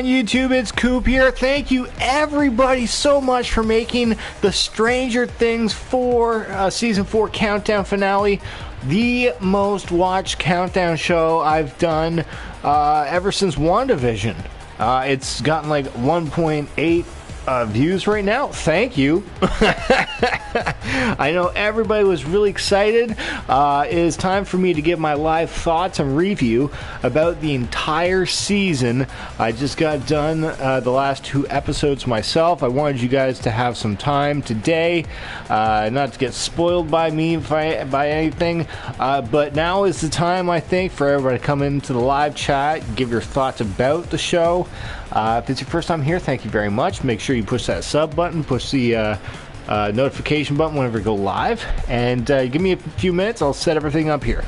on YouTube? It's Coop here. Thank you everybody so much for making the Stranger Things 4 Season 4 countdown finale the most watched countdown show I've done ever since WandaVision. It's gotten like 1.8 views right now. Thank you. I know everybody was really excited. It is time for me to give my live thoughts and review about the entire season. I just got done the last 2 episodes myself. I wanted you guys to have some time today, not to get spoiled by me by anything, but now is the time, I think, for everybody to come into the live chat, give your thoughts about the show. If it's your first time here, thank you very much. Make sure you push that sub button, push the notification button whenever we go live, and give me a few minutes. I'll set everything up here.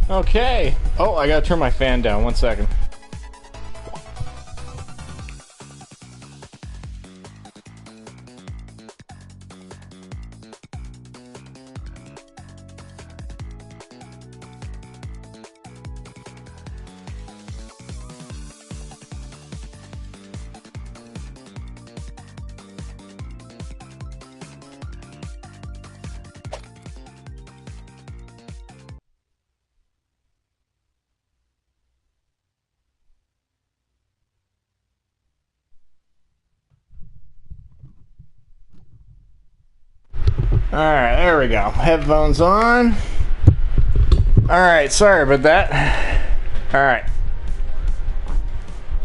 Okay. Oh, I gotta turn my fan down. 1 second. Alright, there we go. Headphones on. Alright, sorry about that. Alright.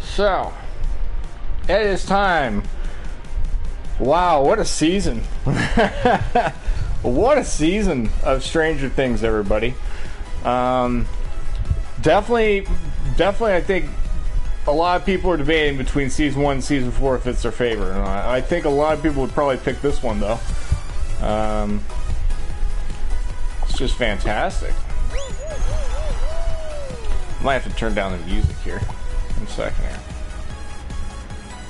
So, it is time. Wow, what a season. What a season of Stranger Things, everybody. Definitely, I think a lot of people are debating between Season 1 and Season 4 if it's their favorite. I think a lot of people would probably pick this one, though. It's just fantastic. Might have to turn down the music here. 1 second here.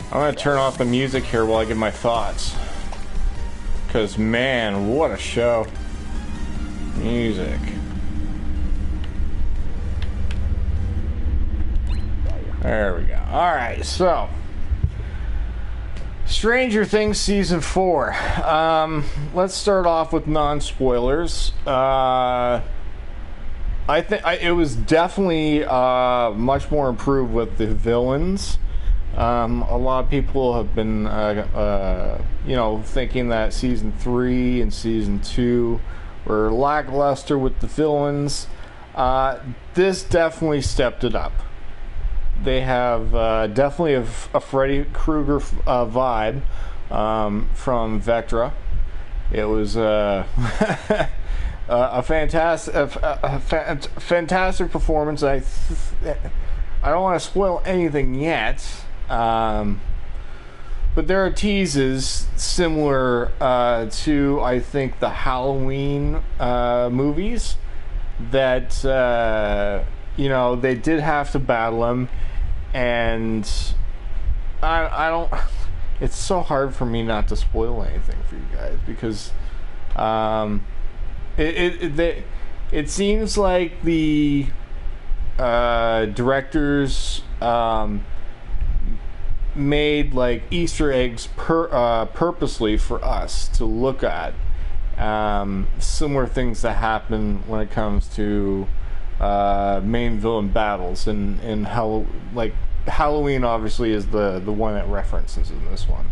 I'm gonna turn off the music here while I give my thoughts. Cause man, what a show. Music. There we go. Alright, so Stranger Things Season 4. Let's start off with non-spoilers. I think it was definitely much more improved with the villains. A lot of people have been, thinking that Season 3 and Season 2 were lackluster with the villains. This definitely stepped it up. They have definitely a Freddy Krueger vibe from Vectra. It was a fantastic performance. I don't want to spoil anything yet, but there are teases similar to, I think, the Halloween movies that, you know, they did have to battle him, and I don't... It's so hard for me not to spoil anything for you guys, because it seems like the directors made like Easter eggs purposely for us to look at, similar things that happen when it comes to main villain battles, and how, like, Halloween obviously is the one that references in this one.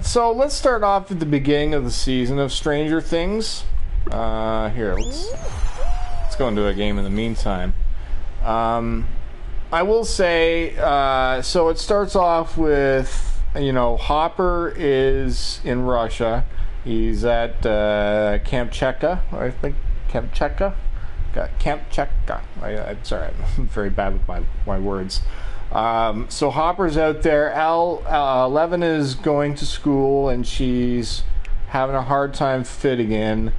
So let's start off at the beginning of the season of Stranger Things. Here, let's go into a game in the meantime. I will say, so it starts off with, you know, Hopper is in Russia. He's at Kamchatka, I think. Kamchatka? Kamchatka. I'm sorry, I'm very bad with my words. So Hopper's out there. Eleven is going to school, and she's having a hard time fitting in.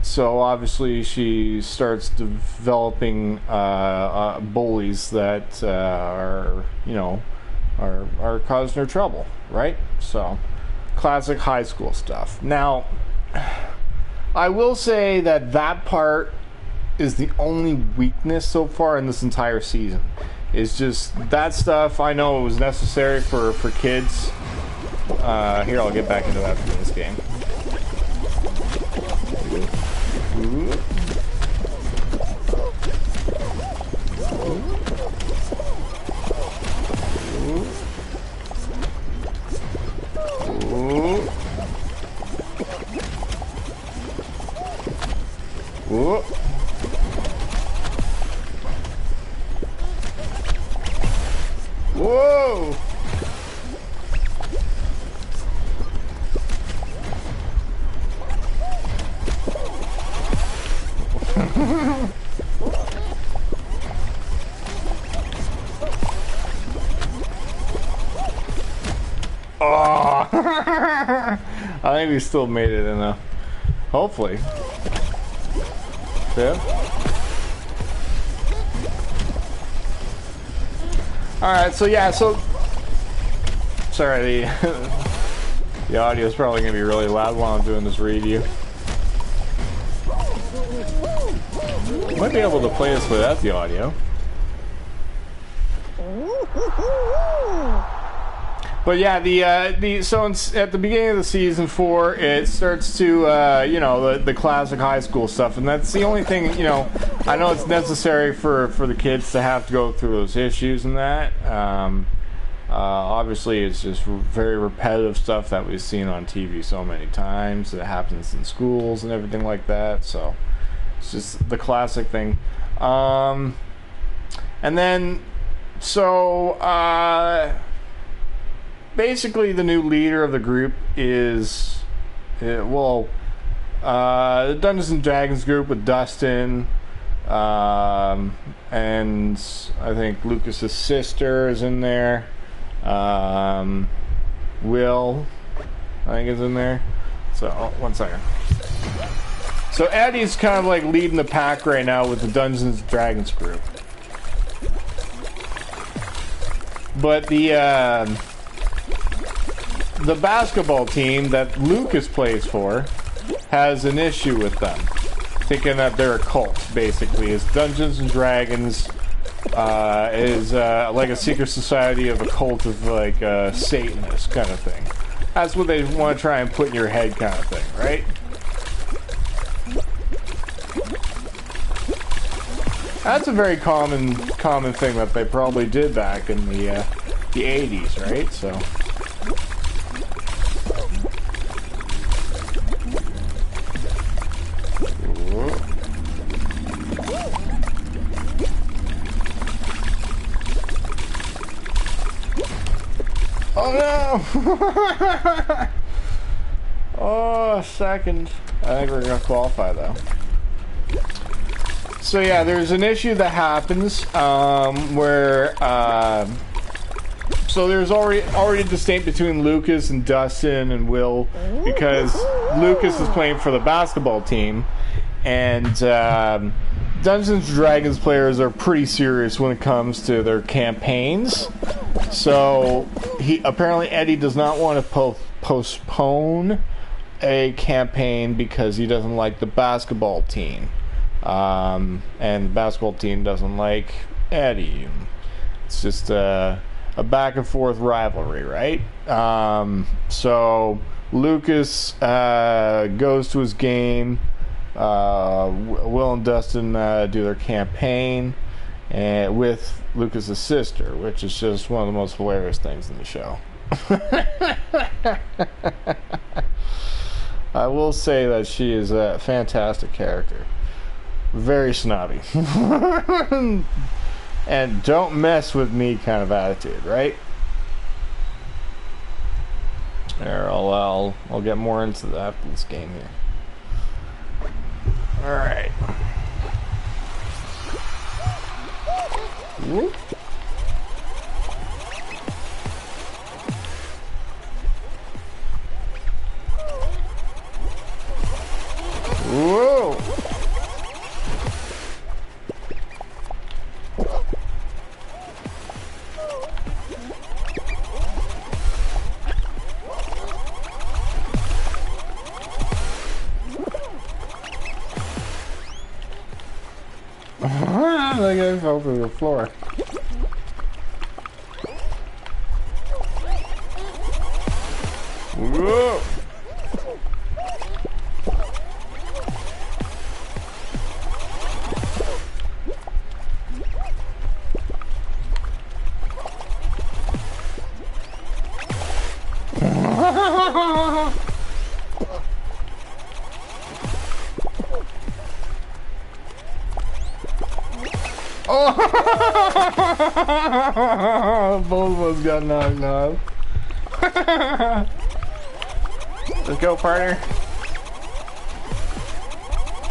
So obviously she starts developing bullies that are causing her trouble, right? So classic high school stuff. Now, I will say that part is the only weakness so far in this entire season. It's just that stuff. I know it was necessary for kids. Here, I'll get back into that for this game. Ooh. Ooh. Whoa! Oh! I think we still made it in though. Hopefully. Yeah. Alright, so yeah, sorry, the audio is probably going to be really loud while I'm doing this review. Might be able to play this without the audio. But yeah, so at the beginning of the season 4, it starts to, you know, the classic high school stuff, and that's the only thing, you know, I know it's necessary for the kids to have to go through those issues and that. Obviously, it's just very repetitive stuff that we've seen on TV so many times. It happens in schools and everything like that, so it's just the classic thing. And then, so, basically, the new leader of the group is, the Dungeons and Dragons group with Dustin, and I think Lucas's sister is in there. Will, I think, is in there. So, one second. So Eddie's kind of like leading the pack right now with the Dungeons and Dragons group. But the basketball team that Lucas plays for has an issue with them, thinking that they're a cult, basically. It's Dungeons and Dragons is like a secret society of a cult of like Satanists kind of thing. That's what they want to try and put in your head kind of thing, right? That's a very common thing that they probably did back in the 80s, right? So. Oh no! Oh, second. I think we're gonna qualify though. So yeah, there's an issue that happens where so there's already distinct between Lucas and Dustin and Will, because Lucas is playing for the basketball team, and Dungeons and Dragons players are pretty serious when it comes to their campaigns. So apparently Eddie does not want to postpone a campaign because he doesn't like the basketball team. And the basketball team doesn't like Eddie. It's just a back and forth rivalry, right? So Lucas goes to his game. Will and Dustin do their campaign with Lucas's sister, which is just one of the most hilarious things in the show. I will say that she is a fantastic character. Very snobby. And don't mess with me kind of attitude, right? There, I'll get more into that after this game here. Alright. Whoop. Whoa! That guy fell through the floor. Whoa! Oh! Both of us got knocked off. Let's go, partner.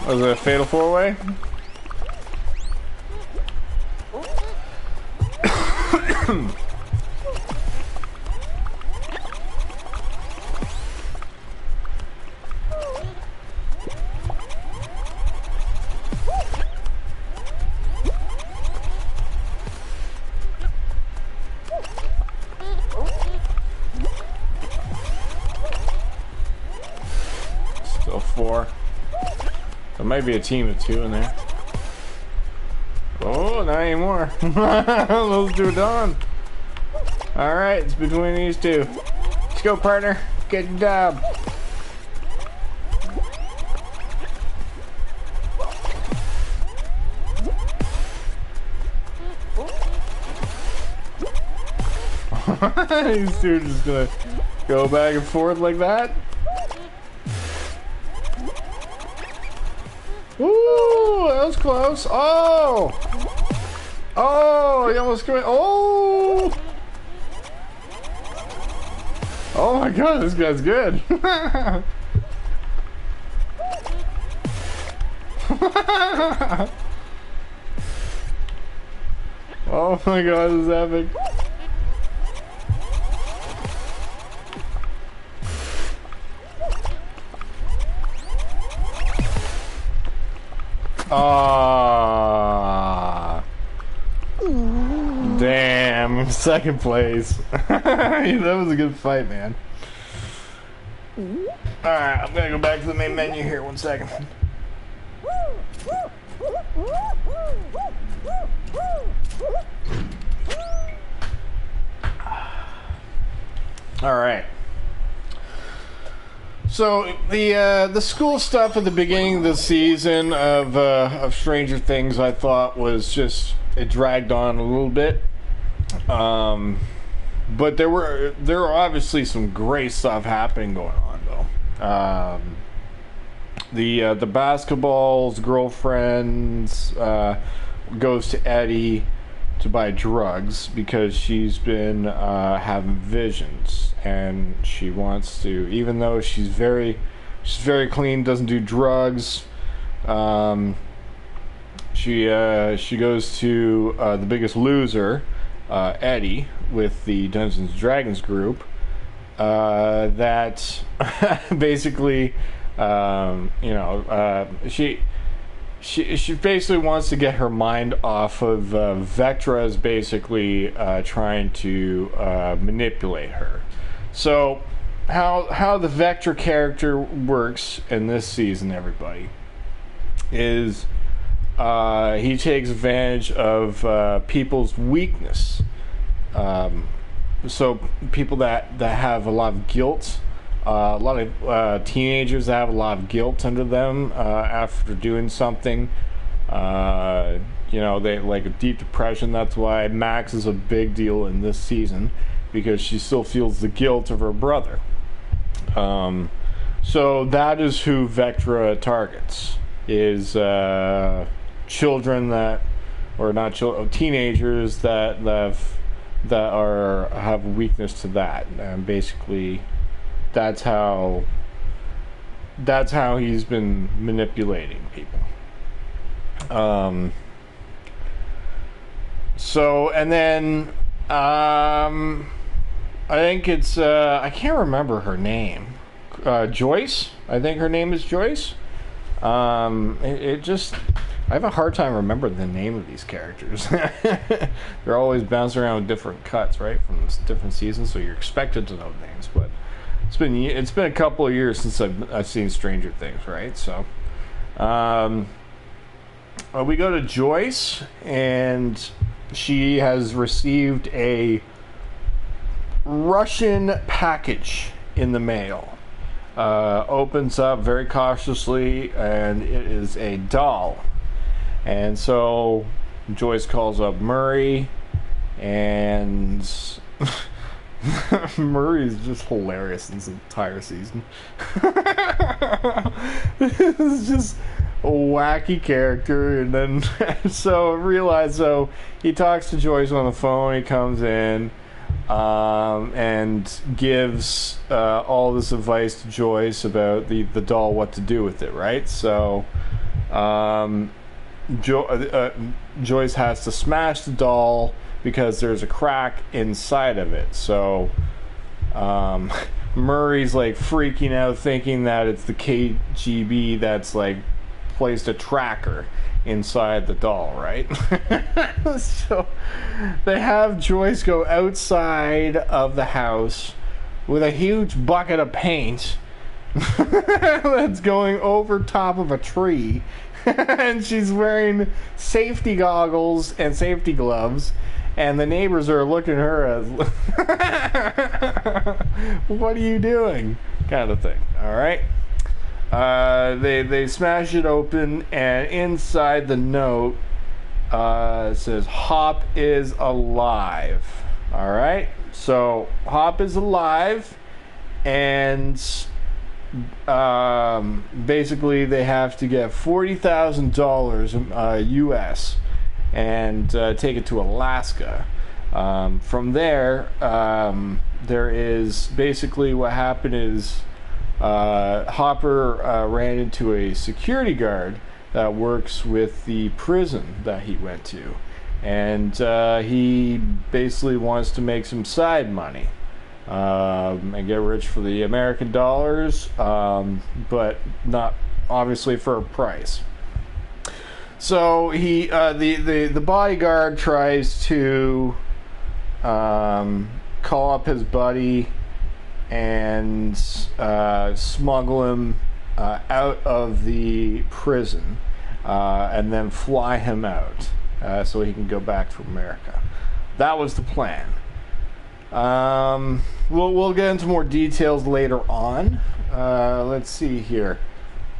Was it a fatal four-way? Still four. There might be a team of two in there. Oh, not anymore. Those two are done. Alright, it's between these two. Let's go, partner. Good job. These two are just gonna go back and forth like that. Ooh, that was close. Oh! Oh, he almost came. Oh! Oh my god, this guy's good. Oh my god, this is epic. Ah, damn! Second place. That was a good fight, man. All right, I'm gonna go back to the main menu here. 1 second. All right. So the school stuff at the beginning of the season of Stranger Things, I thought was just, it dragged on a little bit, but there were obviously some great stuff happening going on though. The basketball's girlfriend goes to Eddie to buy drugs because she's been having visions, and she wants to, even though she's very clean, doesn't do drugs, she goes to The Biggest Loser, Eddie, with the Dungeons and Dragons group. That basically, she basically wants to get her mind off of Vectra is basically trying to manipulate her. So how the Vectra character works in this season, everybody, is he takes advantage of people's weakness. So people that have a lot of guilt, a lot of teenagers that have a lot of guilt under them after doing something. They like a deep depression. That's why Max is a big deal in this season, because she still feels the guilt of her brother. So that is who Vectra targets, is children that, or not children, teenagers that have weakness to that, and basically that's how he's been manipulating people. So, and then I think it's I can't remember her name. Joyce, I think her name is Joyce. It just, I have a hard time remembering the name of these characters. They're always bouncing around with different cuts, right, from different seasons, so you're expected to know names. But it's been a couple of years since I've seen Stranger Things, right? So we go to Joyce, and she has received a Russian package in the mail. Opens up very cautiously, and it is a doll. And so Joyce calls up Murray, and Murray is just hilarious this entire season. This is just a wacky character. And then so he talks to Joyce on the phone. He comes in and gives all this advice to Joyce about the doll, what to do with it, right? So Joyce has to smash the doll because there's a crack inside of it. So Murray's like freaking out, thinking that it's the KGB that's like placed a tracker inside the doll, right? So they have Joyce go outside of the house with a huge bucket of paint that's going over top of a tree. And she's wearing safety goggles and safety gloves, and the neighbors are looking at her as what are you doing, kind of thing. All right. They smash it open, and inside the note it says Hop is alive. All right, so Hop is alive, and basically they have to get $40,000 US and take it to Alaska. From there, there is basically what happened is Hopper ran into a security guard that works with the prison that he went to, and he basically wants to make some side money and get rich for the American dollars, but not obviously for a price. So he the bodyguard tries to call up his buddy and smuggle him out of the prison, and then fly him out so he can go back to America. That was the plan. We'll get into more details later on. Let's see here.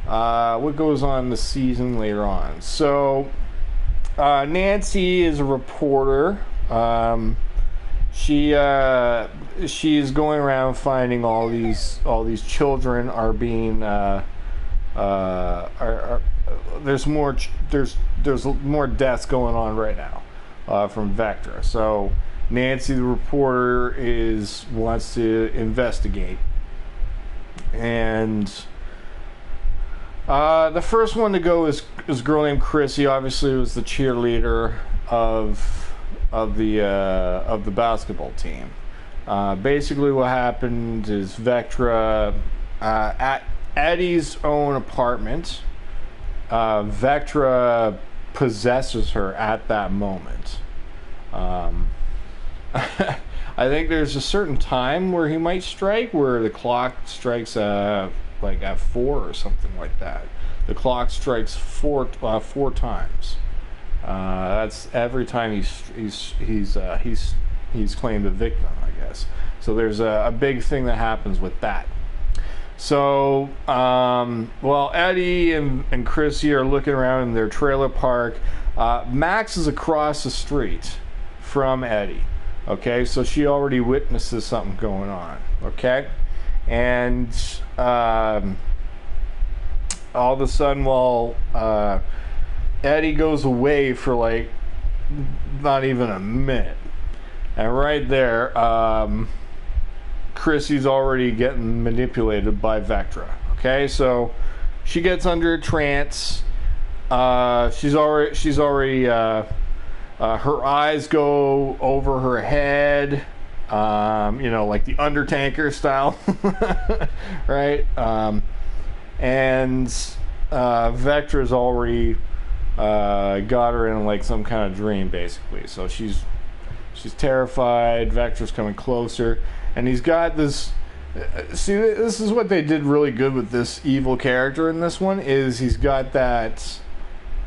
What goes on in the season later on? So Nancy is a reporter. She's going around finding all these children are being there's more deaths going on right now from Vectra. So Nancy the reporter wants to investigate, and The first one to go is a girl named Chrissy. Obviously, it was the cheerleader of the basketball team. Basically, what happened is Vectra at Eddie's own apartment. Vectra possesses her at that moment. I think there's a certain time where he might strike, where the clock strikes like at 4 or something like that. The clock strikes four times. That's every time he's claimed a victim, I guess. So there's a big thing that happens with that. So, well, Eddie and Chrissy are looking around in their trailer park. Max is across the street from Eddie. Okay, so she already witnesses something going on. Okay, and all of a sudden, while Eddie goes away for like not even a minute, and right there, Chrissy's already getting manipulated by Vectra. Okay, so she gets under a trance. She's already. Her eyes go over her head, like the Undertaker style, right? And Vectra's already got her in like some kind of dream, basically. So she's terrified. Vectra's coming closer, and he's got this. See, this is what they did really good with this evil character in this one. Is he's got that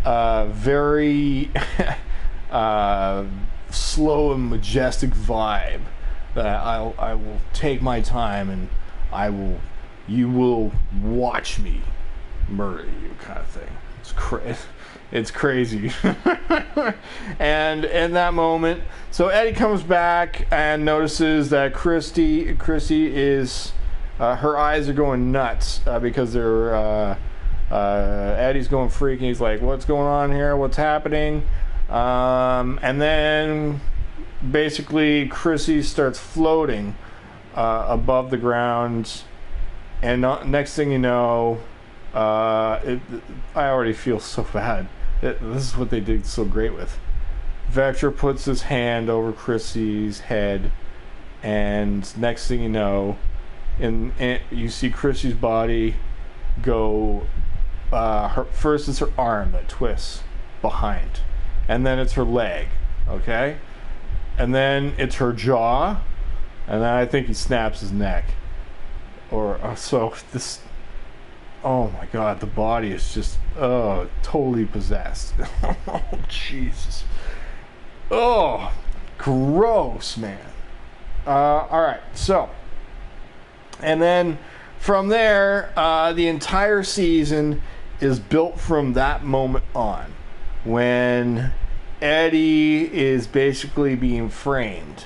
very slow and majestic vibe that I will take my time and you will watch me murder you, kind of thing. It's crazy. And in that moment, so Eddie comes back and notices that Chrissy is her eyes are going nuts because they're Eddie's going freaking. He's like, what's going on here? What's happening? And then basically Chrissy starts floating above the ground, and next thing you know, I already feel so bad. This is what they did so great with. Vectra puts his hand over Chrissy's head, and next thing you know, you see Chrissy's body go. First, it's her arm that twists behind. And then it's her leg, okay? And then it's her jaw, and then I think he snaps his neck. So this, oh my God, the body is just, totally possessed. Oh, Jesus. Oh, gross, man. Alright, so, and then from there, the entire season is built from that moment on, when Eddie is basically being framed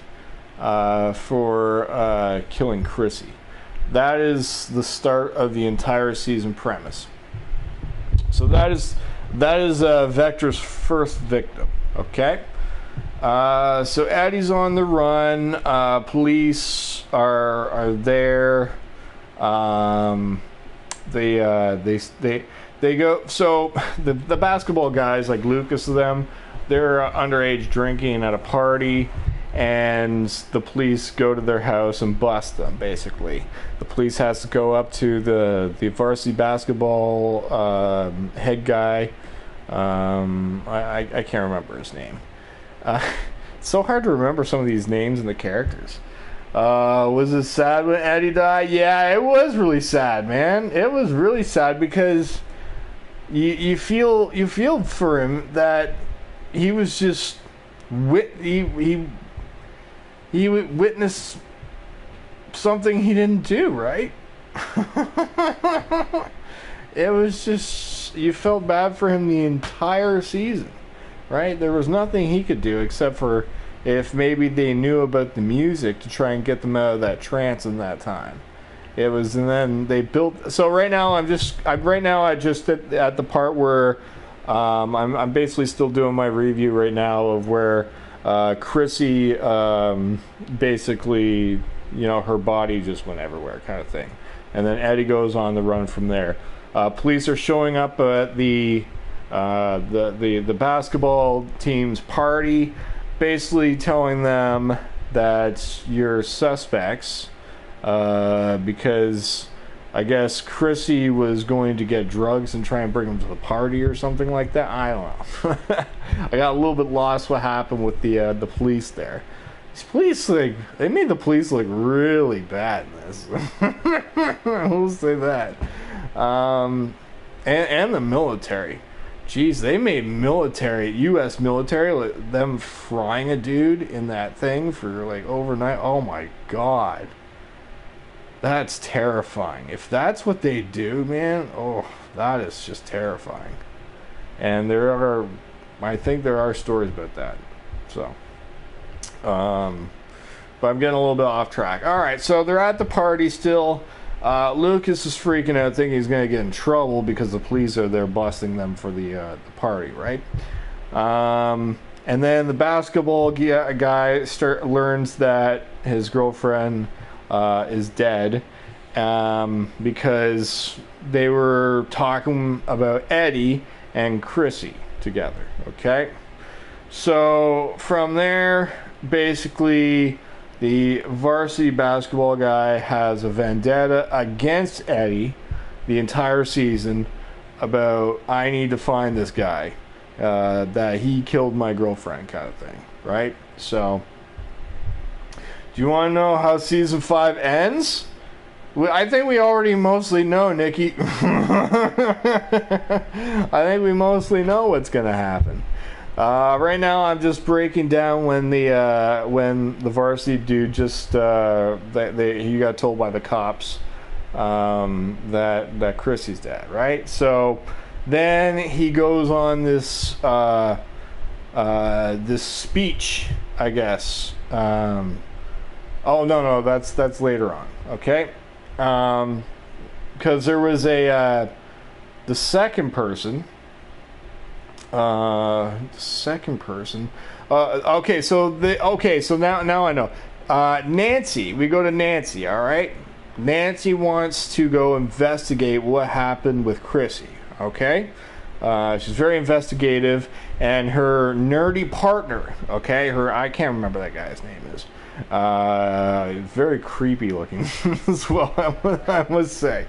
for killing Chrissy. That is the start of the entire season premise. So that is Vectra's first victim. Okay. So Eddie's on the run. Police are there. They go. So the basketball guys, like Lucas and them, they're underage drinking at a party, and the police go to their house and bust them. Basically, the police has to go up to the varsity basketball head guy. I can't remember his name. It's so hard to remember some of these names and the characters. Was it sad when Eddie died? Yeah, it was really sad, man. It was really sad because you feel for him that he was just he witnessed something he didn't do, right? It was just, you felt bad for him the entire season, right? There was nothing he could do except for if maybe they knew about the music to try and get them out of that trance in that time. It was, and then they built. So right now I just at the part where I'm basically still doing my review right now of where Chrissy basically, her body just went everywhere, kind of thing, and then Eddie goes on the run from there. Police are showing up at the basketball team's party, basically telling them that you're suspects because I guess Chrissy was going to get drugs and try and bring them to the party or something like that. I don't know. I got a little bit lost what happened with the police there. These police, they made the police look really bad in this. We'll say that. And the military. Jeez, they made U.S. military, them frying a dude in that thing for overnight. Oh my God. That's terrifying. If that's what they do, man, that is just terrifying. And I think there are stories about that. So, but I'm getting a little bit off track. All right, so they're at the party still. Lucas is freaking out, thinking he's going to get in trouble because the police are there busting them for the party, right? And then the basketball guy learns that his girlfriend is dead because they were talking about Eddie and Chrissy together, okay? So from there, basically, the varsity basketball guy has a vendetta against Eddie the entire season about, I need to find this guy, that he killed my girlfriend kind of thing, right? So, do you want to know how season 5 ends? I think we already mostly know, Nikki. I think we mostly know what's going to happen. Right now, I'm just breaking down when the varsity dude just he got told by the cops that Chrissy's dead, right? So then he goes on this this speech, I guess. Oh no, that's later on, okay? Because there was the second person. Okay, so now I know. Nancy, we go to Nancy, all right? Nancy wants to go investigate what happened with Chrissy, okay? She's very investigative, and her nerdy partner, okay? I can't remember that guy's name is. Very creepy looking as well, I must say.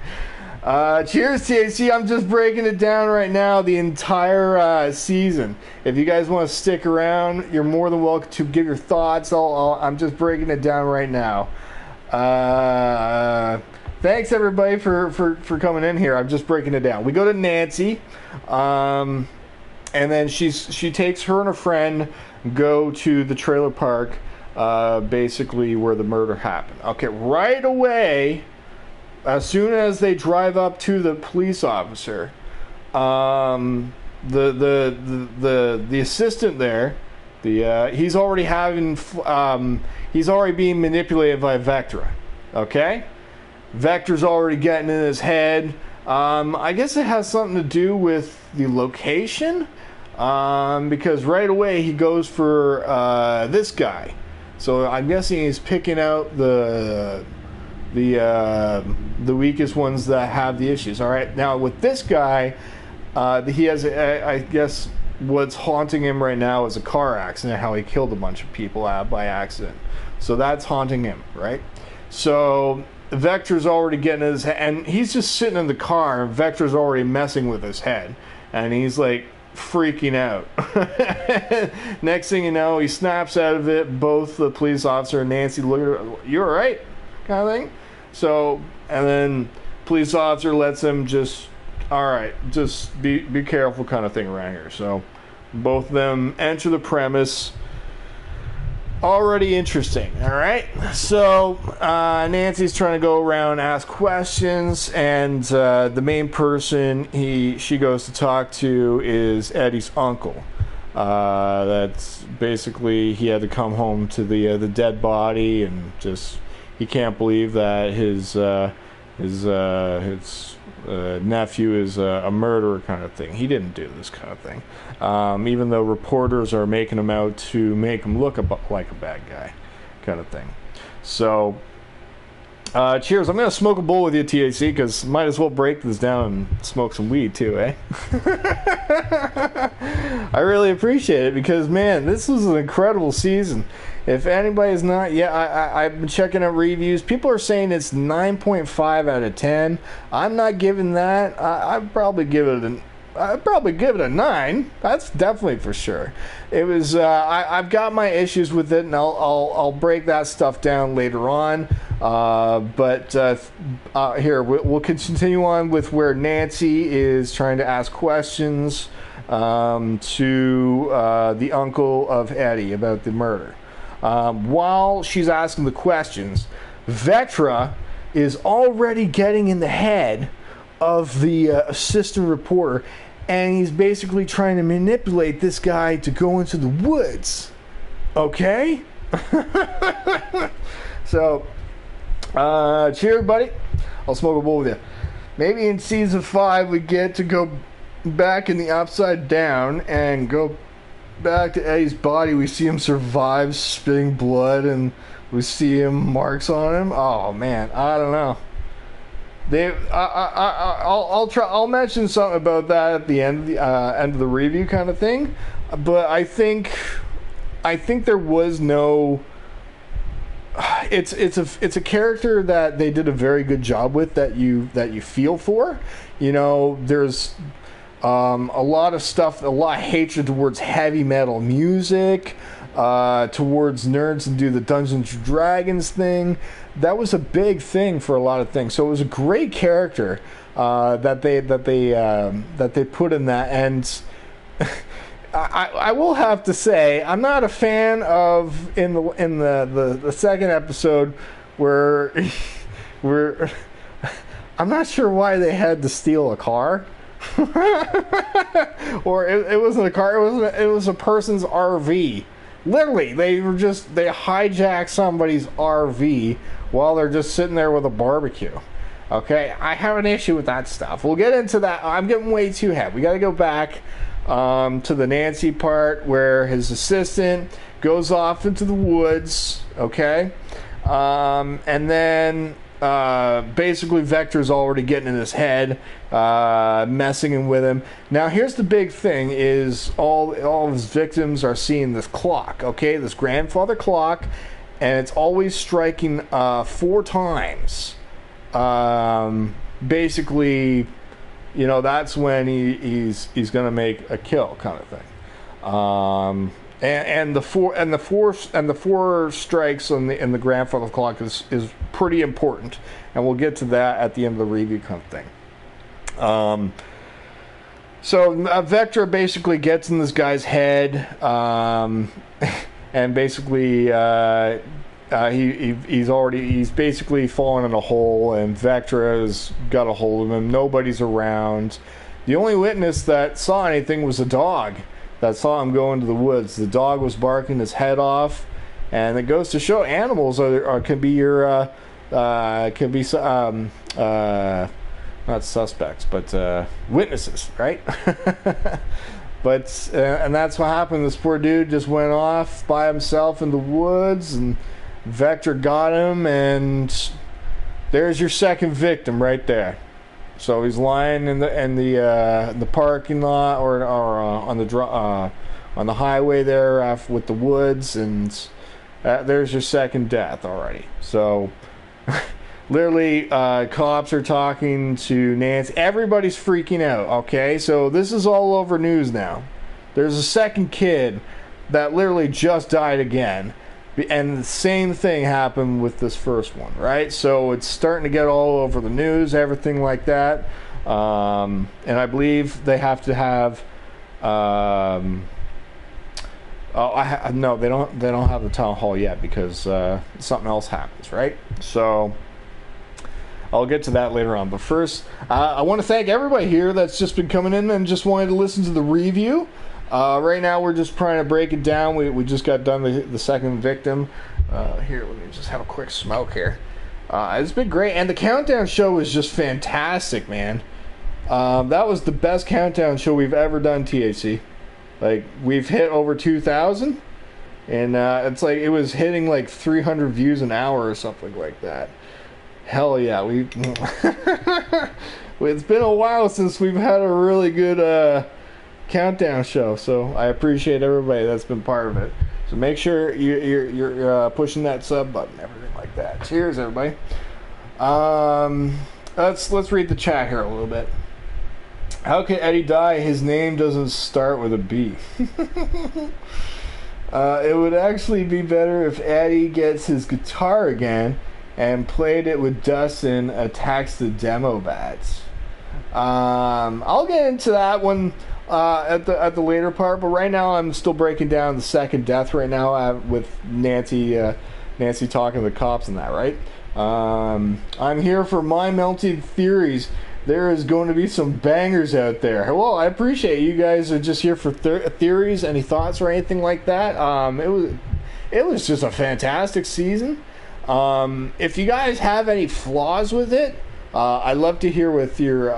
Cheers, THC. I'm just breaking it down right now, the entire season. If you guys want to stick around, you're more than welcome to give your thoughts. I'm just breaking it down right now. Thanks, everybody, for coming in here. I'm just breaking it down. We go to Nancy, and then she takes her and a friend go to the trailer park, basically where the murder happened. Okay, right away, as soon as they drive up to the police officer, the assistant there, he's already being manipulated by Vectra. Okay, Vectra's already getting in his head. I guess it has something to do with the location, because right away he goes for this guy. So I'm guessing he's picking out the weakest ones that have the issues. All right, now with this guy, he has, I guess, what's haunting him right now is a car accident, how he killed a bunch of people by accident. So that's haunting him, right? So Vector's already getting his head, and he's just sitting in the car, and Vector's already messing with his head, and he's like freaking out. Next thing you know, he snaps out of it. Both the police officer and Nancy look at her, "You all right?" kind of thing. So, and then police officer lets him just, all right, just be careful kind of thing around here. So both of them enter the premise. Already interesting. All right, so Nancy's trying to go around, ask questions, and the main person she goes to talk to is Eddie's uncle. That's basically, he had to come home to the dead body, and just he can't believe that his nephew is a murderer kind of thing. He didn't do this kind of thing, even though reporters are making him out to make him look like a bad guy kind of thing. So Cheers. I'm going to smoke a bowl with you, TAC, because might as well break this down and smoke some weed, too, eh? I really appreciate it because, man, this was an incredible season. If anybody's not yet, I've been checking out reviews. People are saying it's 9.5 out of 10. I'm not giving that. I'd probably give it a 9. That's definitely for sure. It was. I've got my issues with it, and I'll break that stuff down later on. But here we'll continue on with where Nancy is trying to ask questions to the uncle of Eddie about the murder. While she's asking the questions, Vectra is already getting in the head of the assistant reporter, and he's basically trying to manipulate this guy to go into the woods. Okay? So, cheers, buddy. I'll smoke a bowl with you. Maybe in season 5 we get to go back in the Upside Down and go back to Eddie's body. We see him survive spitting blood, and we see him marks on him. Oh man, I don't know. I'll mention something about that at the end of the review kind of thing. But I think there was no. It's a character that they did a very good job with, that you feel for. You know, there's a lot of stuff, a lot of hatred towards heavy metal music, towards nerds and do the Dungeons and Dragons thing. That was a big thing for a lot of things. So it was a great character that they put in that. And I will have to say, I'm not a fan of in the second episode where I'm not sure why they had to steal a car. Or it wasn't a car, it was a person's RV. Literally, they hijacked somebody's RV while they're just sitting there with a barbecue. Okay, I have an issue with that stuff. We'll get into that. I'm getting way too heavy. We got to go back to the Nancy part where his assistant goes off into the woods. Okay, and then basically Vector's already getting in his head, messing with him. Now here's the big thing: is all of his victims are seeing this clock. Okay, this grandfather clock, and it's always striking 4 times. Basically, you know, that's when he's gonna make a kill, kind of thing. And the four strikes in the grandfather clock is pretty important, and we'll get to that at the end of the review, kind of thing. So Vectra basically gets in this guy's head, and basically he's basically fallen in a hole, and Vectra's got a hold of him. Nobody's around. The only witness that saw anything was a dog that saw him go into the woods. The dog was barking his head off, and it goes to show animals can be your not suspects, but witnesses, right? But and that's what happened. This poor dude just went off by himself in the woods, and Vectra got him, and there's your second victim right there. So he's lying in the parking lot or on the highway there with the woods, and there's your second death already. So literally, cops are talking to Nancy. Everybody's freaking out. Okay, so this is all over news now. There's a second kid that literally just died again. And the same thing happened with this first one, right? So it's starting to get all over the news, everything like that. And I believe they have to have. No, they don't. They don't have the town hall yet because something else happens, right? So I'll get to that later on. But first, I want to thank everybody here that's just been coming in and just wanted to listen to the review. Right now we're just trying to break it down. We just got done the second victim. Here, let me just have a quick smoke here. It's been great, and the countdown show was just fantastic, man. That was the best countdown show we've ever done, TAC. Like, we've hit over 2,000, and it's like it was hitting like 300 views an hour or something like that. Hell yeah, it's been a while since we've had a really good countdown show, so I appreciate everybody that's been part of it. So make sure you're pushing that sub button, everything like that. Cheers, everybody. Let's read the chat here a little bit. How can Eddie die? His name doesn't start with a B. It would actually be better if Eddie gets his guitar again and played it with Dustin attacks the demo bats. I'll get into that one at the later part, but right now I'm still breaking down the second death right now with Nancy talking to the cops and that, right? I'm here for my melted theories. There is going to be some bangers out there. Well, I appreciate you guys are just here for theories. Any thoughts or anything like that? It was just a fantastic season. If you guys have any flaws with it, I'd love to hear with your.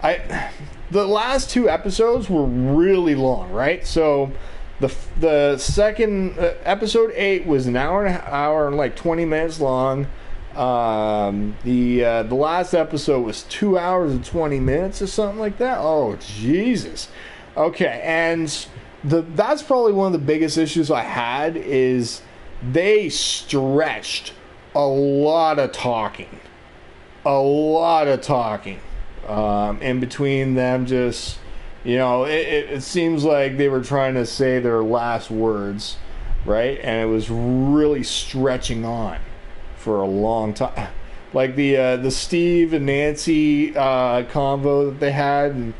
The last two episodes were really long, right? So the second episode 8 was an hour and like 20 minutes long. The last episode was 2 hours and 20 minutes or something like that. Oh Jesus. Okay, and that's probably one of the biggest issues I had is they stretched a lot of talking in between them. Just, you know, it seems like they were trying to say their last words, right? And it was really stretching on for a long time, like the Steve and Nancy convo that they had, and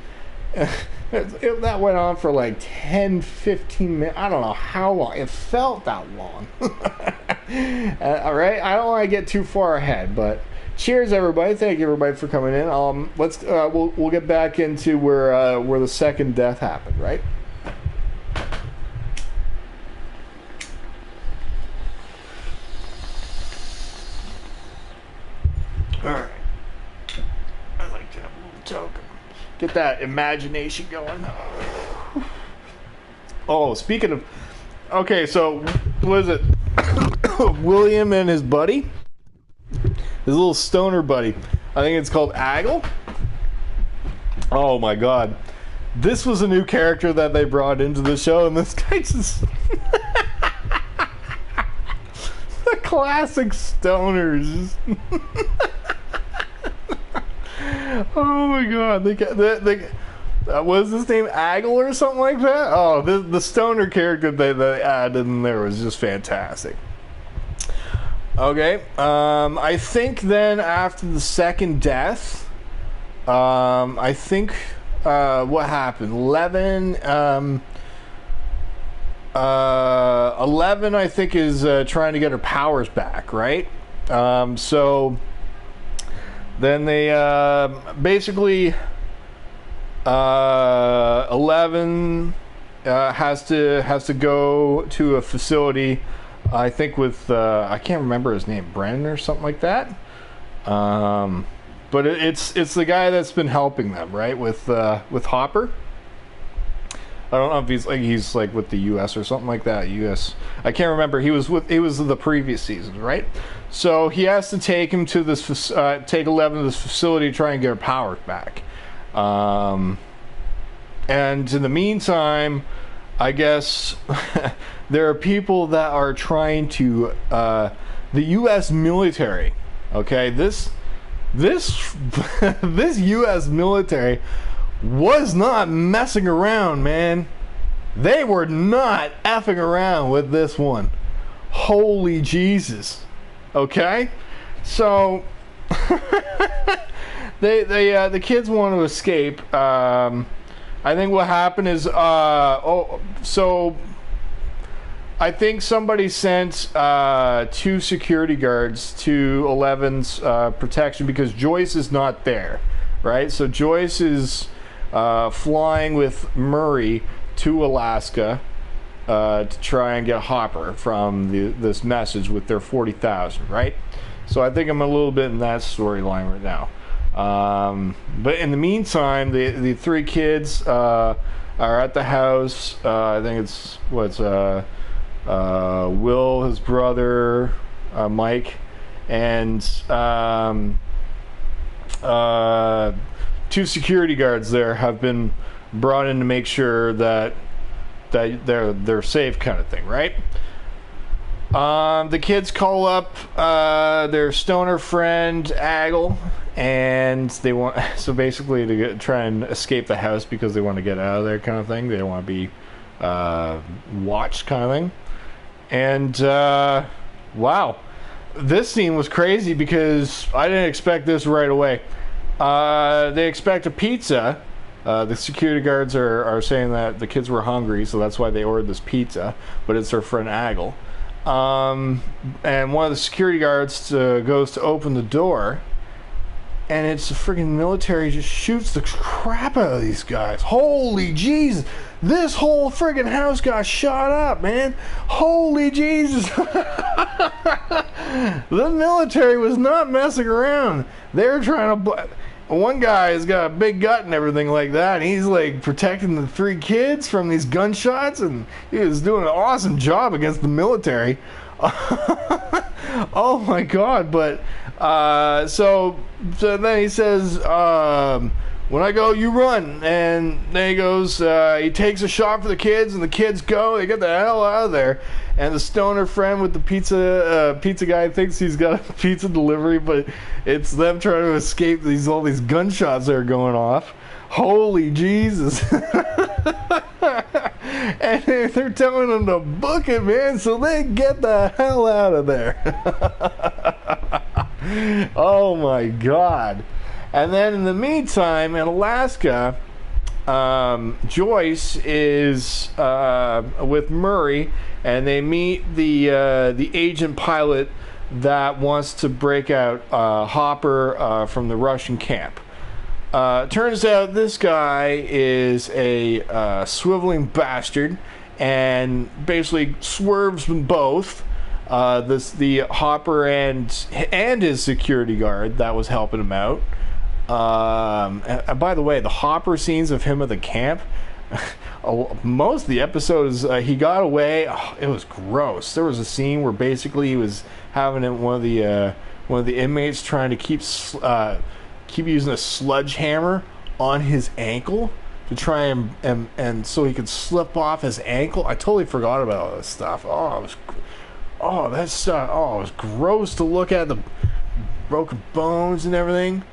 that went on for like 10-15 minutes. I don't know how long it felt, that long. All right, I don't want to get too far ahead, but cheers everybody. Thank you everybody for coming in. We'll get back into where the second death happened, right? Alright. I like to have a little joke. Get that imagination going. Oh, speaking of... Okay, so, what is it? William and his buddy? His little stoner buddy. I think it's called Aggle. Oh my god. This was a new character that they brought into the show, and this guy just... The classic stoners. Oh my god. Was his name Aggle or something like that? Oh, the stoner character they added in there was just fantastic. Okay, I think then after the second death, I think what happened? 11, I think, is trying to get her powers back, right? So then they basically 11 has to go to a facility. I think with I can't remember his name, Brennan or something like that. But it's the guy that's been helping them, right? With Hopper. I don't know if he's like with the U.S. or something like that. U.S. I can't remember. He was the previous season, right? So he has to take him to this take 11 to this facility to try and get her powers back. And in the meantime, I guess there are people that are trying to the U.S. military. Okay, this U.S. military was not messing around, man. They were not effing around with this one. Holy Jesus. Okay, so the kids want to escape. I think what happened is so I think somebody sent 2 security guards to 11's protection because Joyce is not there, right? So Joyce is flying with Murray to Alaska to try and get Hopper from this message with their 40,000, right? So I think I'm a little bit in that storyline right now. But in the meantime, the 3 kids are at the house. I think it's Will, his brother, Mike, and 2 security guards there have been brought in to make sure that they're safe, kind of thing, right? The kids call up their stoner friend Aggle, and they want basically to try and escape the house because they want to get out of there, kind of thing. They don't want to be watched, kind of thing. And wow, this scene was crazy because I didn't expect this right away. They expect a pizza. The security guards are saying that the kids were hungry, so that's why they ordered this pizza, but it's their friend Aggle. And one of the security guards goes to open the door, and it's the friggin' military just shoots the crap out of these guys. Holy Jesus! This whole friggin' house got shot up, man. Holy Jesus! The military was not messing around. They were trying to... One guy has got a big gut and everything like that, and he's like protecting the 3 kids from these gunshots, and he was doing an awesome job against the military. Oh my God! But so then he says, when I go, you run. And then he goes, he takes a shot for the kids, and the kids go. They get the hell out of there. And the stoner friend with the pizza guy thinks he's got a pizza delivery, but it's them trying to escape all these gunshots that are going off. Holy Jesus. And they're telling them to book it, man, so they get the hell out of there. Oh my God. And then in the meantime, in Alaska, Joyce is with Murray, and they meet the agent pilot that wants to break out Hopper from the Russian camp. Turns out this guy is a swiveling bastard, and basically swerves them both. The Hopper and his security guard that was helping him out. And by the way, the Hopper scenes of him at the camp, most of the episodes, he got away. Oh, it was gross. There was a scene where basically he was having one of the inmates trying to keep using a sledgehammer on his ankle to try and so he could slip off his ankle. I totally forgot about all this stuff. It was gross to look at, the broken bones and everything.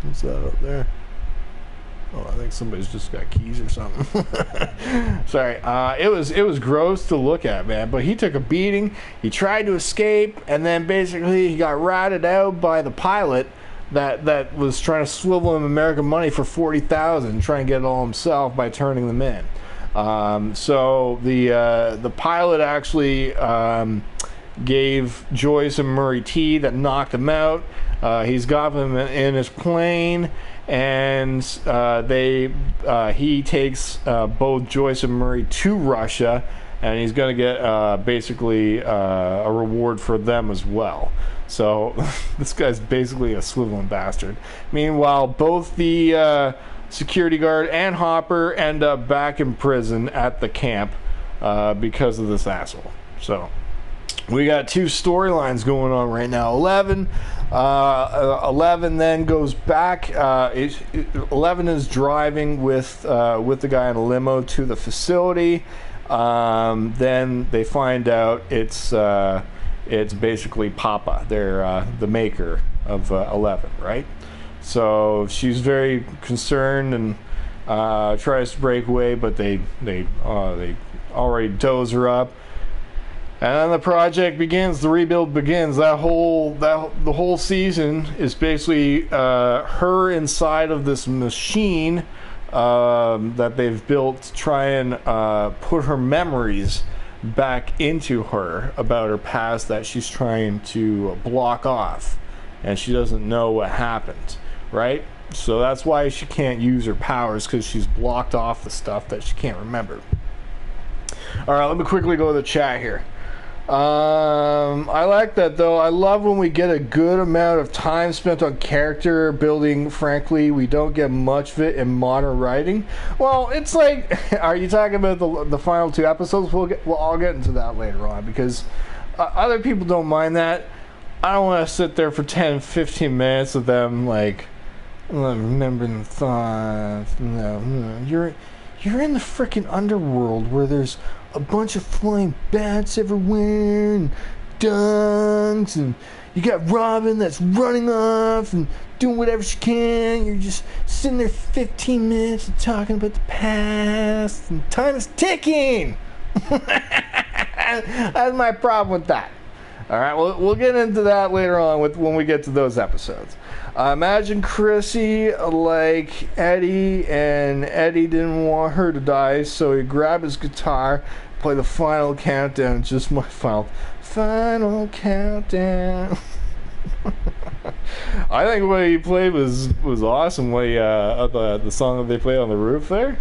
What's that up there? Oh, I think somebody's just got keys or something. Sorry. It was gross to look at, man. But he took a beating. He tried to escape, and then basically he got ratted out by the pilot that was trying to swivel him American money for $40,000, trying to get it all himself by turning them in. So the pilot actually gave Joyce and Murray tea that knocked him out. He's got them in his plane, and he takes both Joyce and Murray to Russia, and he's going to get basically a reward for them as well. So this guy's basically a swiveling bastard. Meanwhile, both the security guard and Hopper end up back in prison at the camp because of this asshole. So we got 2 storylines going on right now. 11 then goes back. 11 is driving with the guy in a limo to the facility. Then they find out it's basically Papa. They're the maker of 11, right? So she's very concerned and tries to break away, but they already doze her up. And then the project begins, the rebuild begins. The whole season is basically her inside of this machine that they've built to try and put her memories back into her about her past that she's trying to block off, and she doesn't know what happened, right? So that's why she can't use her powers, because she's blocked off the stuff that she can't remember. All right, let me quickly go to the chat here. I like that though. I love when we get a good amount of time spent on character building. Frankly, we don't get much of it in modern writing. Well, it's like, are you talking about the final two episodes? I'll get into that later on because other people don't mind that. I don't want to sit there for 10, 15 minutes of them like remembering the thoughts. No, you're in the freaking underworld where there's a bunch of flying bats everywhere and dunks, and you got Robin that's running off and doing whatever she can. You're just sitting there 15 minutes and talking about the past, and time is ticking. That's my problem with that. All right, we'll get into that later on when we get to those episodes. Imagine Chrissy like Eddie, and Eddie didn't want her to die, so he grabbed his guitar, play the final countdown, just my final countdown. I think what he played was awesome. What he, the song that they played on the roof there.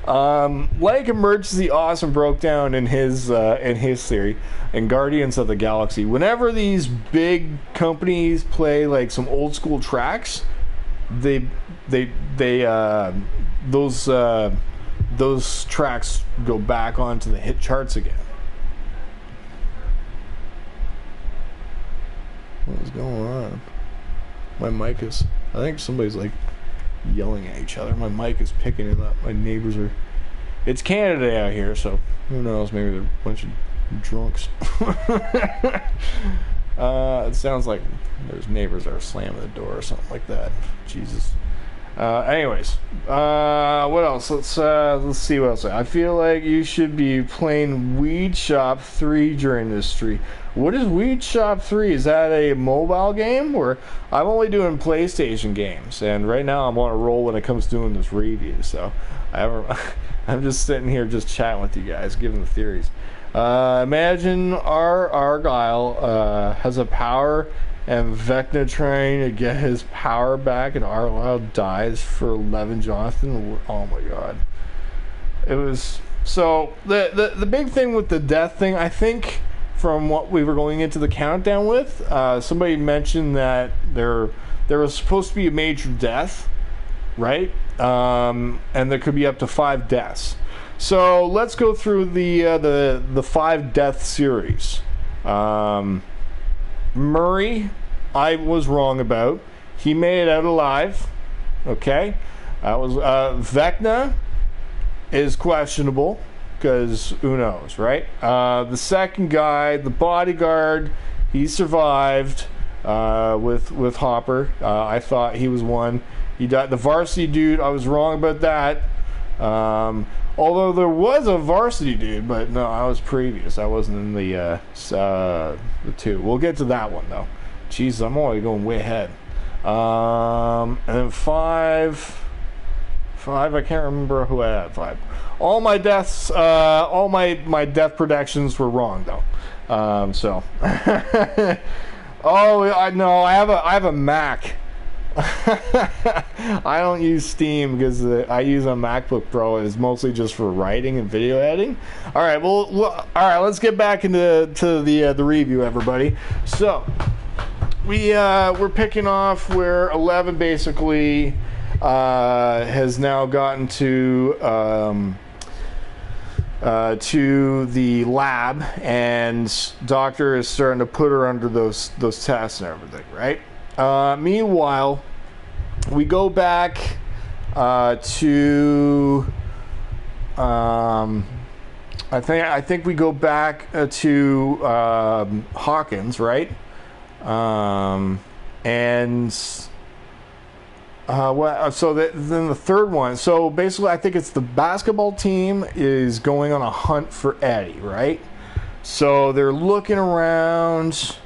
Like Emergency Awesome broke down in his theory and Guardians of the Galaxy. Whenever these big companies play like some old school tracks, those tracks go back onto the hit charts again. What is going on? My mic is. I think somebody's like yelling at each other. My mic is picking it up. My neighbors are. It's Canada out here, so who knows? Maybe they're a bunch of drunks. It sounds like there's neighbors that are slamming the door or something like that. Jesus. Anyways, what else? Let's see what else. I feel like you should be playing Weed Shop 3 during this stream. What is Weed Shop 3? Is that a mobile game? Or I'm only doing PlayStation games, and right now I'm on a roll when it comes to doing this review. So I'm just sitting here just chatting with you guys, giving the theories. Imagine our Argyle has a power, and Vecna trying to get his power back, and Argyle dies for Levin Jonathan. Oh my god! It was so the big thing with the death thing. I think from what we were going into the countdown with, somebody mentioned that there was supposed to be a major death, right? And there could be up to 5 deaths. So let's go through the 5 death series. Murray, I was wrong about. He made it out alive. Okay, that was Vecna is questionable because who knows, right? The second guy, the bodyguard, he survived with Hopper. I thought he was one. He died. The varsity dude, I was wrong about that. Although there was a varsity dude, but no, I was previous. I wasn't in the 2. We'll get to that one though. Jeez, I'm already going way ahead. And then 5, I can't remember who I had 5. All my deaths, all my death predictions were wrong though. So, oh, I know. I have a Mac. I don't use Steam because I use a MacBook Pro, and it's mostly just for writing and video editing. All right, well, all right. Let's get back into the review, everybody. So we're picking off where 11 basically has now gotten to the lab, and Doctor is starting to put her under those tests and everything, right? Meanwhile, we go back to I think we go back to Hawkins, right? And then the third one. So basically, I think it's the basketball team is going on a hunt for Eddie, right? So they're looking around.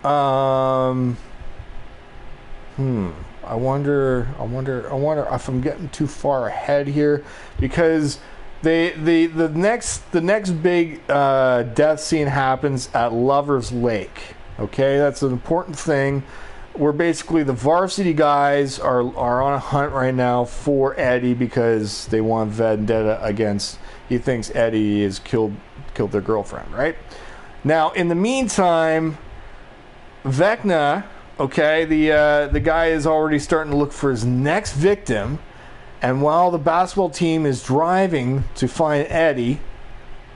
I wonder if I'm getting too far ahead here, because the next big death scene happens at Lover's Lake. Okay, that's an important thing. Where basically the varsity guys are on a hunt right now for Eddie because they want vendetta against. He thinks Eddie has killed their girlfriend, right? Now, in the meantime, Vecna, okay, the guy is already starting to look for his next victim, and while the basketball team is driving to find Eddie,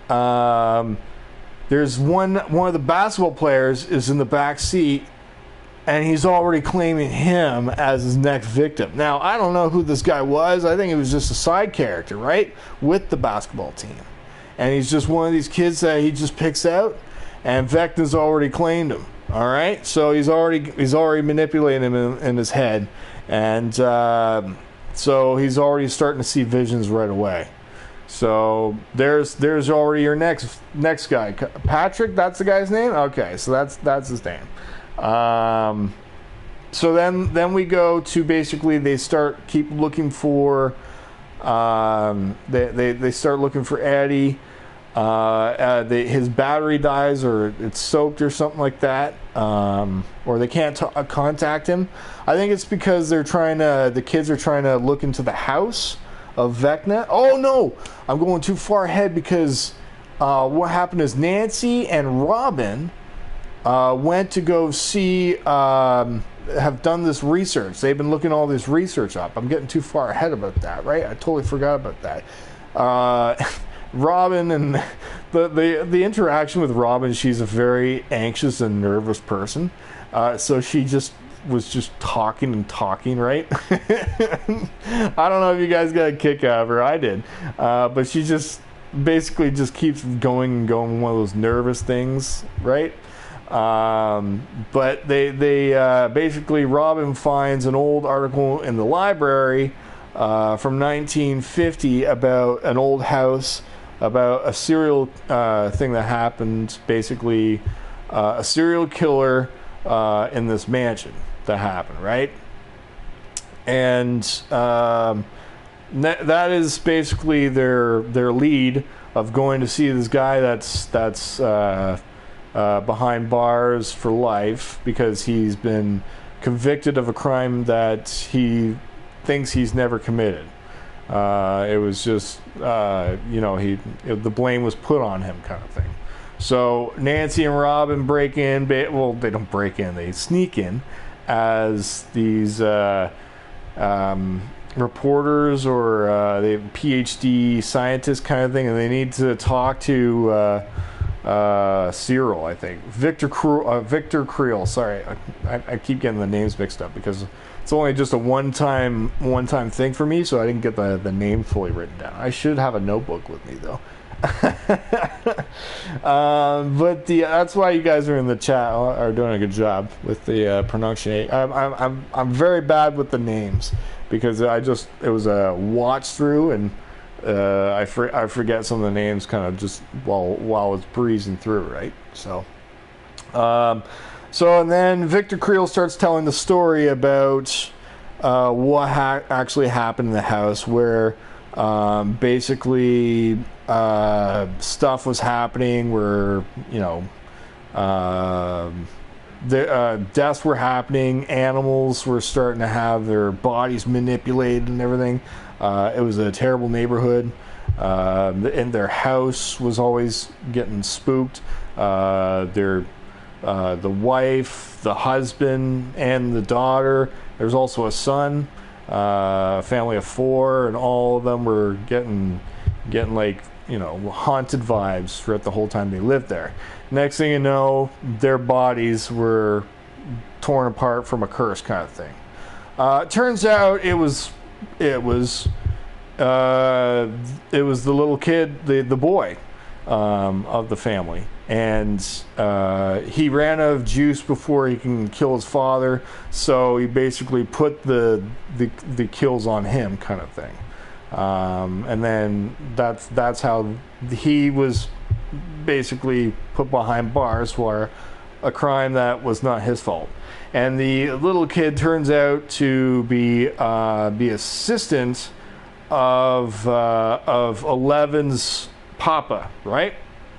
there's one of the basketball players is in the back seat, and he's already claiming him as his next victim. Now, I don't know who this guy was. I think it was just a side character, right, with the basketball team. And he's just one of these kids that he just picks out, and Vecna's already claimed him. All right, so he's already manipulating him in his head, and so he's already starting to see visions right away. So there's already your next guy, Patrick. That's the guy's name. Okay, so that's his name. So then we go to basically they keep looking for they start looking for Eddie. His battery dies, or it's soaked or something like that, or they can't contact him. I think it's because the kids are trying to look into the house of Vecna. Oh no, I'm going too far ahead because what happened is Nancy and Robin went to go see, have done this research. They've been looking all this research up. I'm getting too far ahead about that, right? I totally forgot about that. Robin and the interaction with Robin, she's a very anxious and nervous person. So she was just talking, right? I don't know if you guys got a kick out of her. I did. But she just basically just keeps going, one of those nervous things, right? But they basically, Robin finds an old article in the library from 1950 about an old house, about a serial thing that happened, basically a serial killer in this mansion that happened, right? And that is basically their lead of going to see this guy that's behind bars for life because he's been convicted of a crime that he thinks he's never committed. It was just, the blame was put on him, kind of thing. So Nancy and Robin break in. Well, they don't break in; they sneak in as these reporters or they PhD scientists, kind of thing, and they need to talk to Cyril, I think. Victor Creel. Sorry, I keep getting the names mixed up because it's only just a one-time thing for me, so I didn't get the name fully written down. I should have a notebook with me though. But that's why you guys are in the chat are doing a good job with the pronunciation. I'm very bad with the names because it was a watch through and I forget some of the names kind of just while it's breezing through, right? So and then Victor Creel starts telling the story about what actually happened in the house, where basically stuff was happening where deaths were happening, animals were starting to have their bodies manipulated and everything. It was a terrible neighborhood, and their house was always getting spooked. The wife, the husband, and the daughter. There's also a son, family of 4, and all of them were getting like haunted vibes throughout the whole time they lived there. Next thing you know, their bodies were torn apart from a curse, kind of thing. Turns out it was the little kid, the boy of the family, and he ran out of juice before he can kill his father, so he basically put the kills on him, kind of thing. And then that's how he was basically put behind bars for a crime that was not his fault. And the little kid turns out to be the assistant of Eleven's papa, right?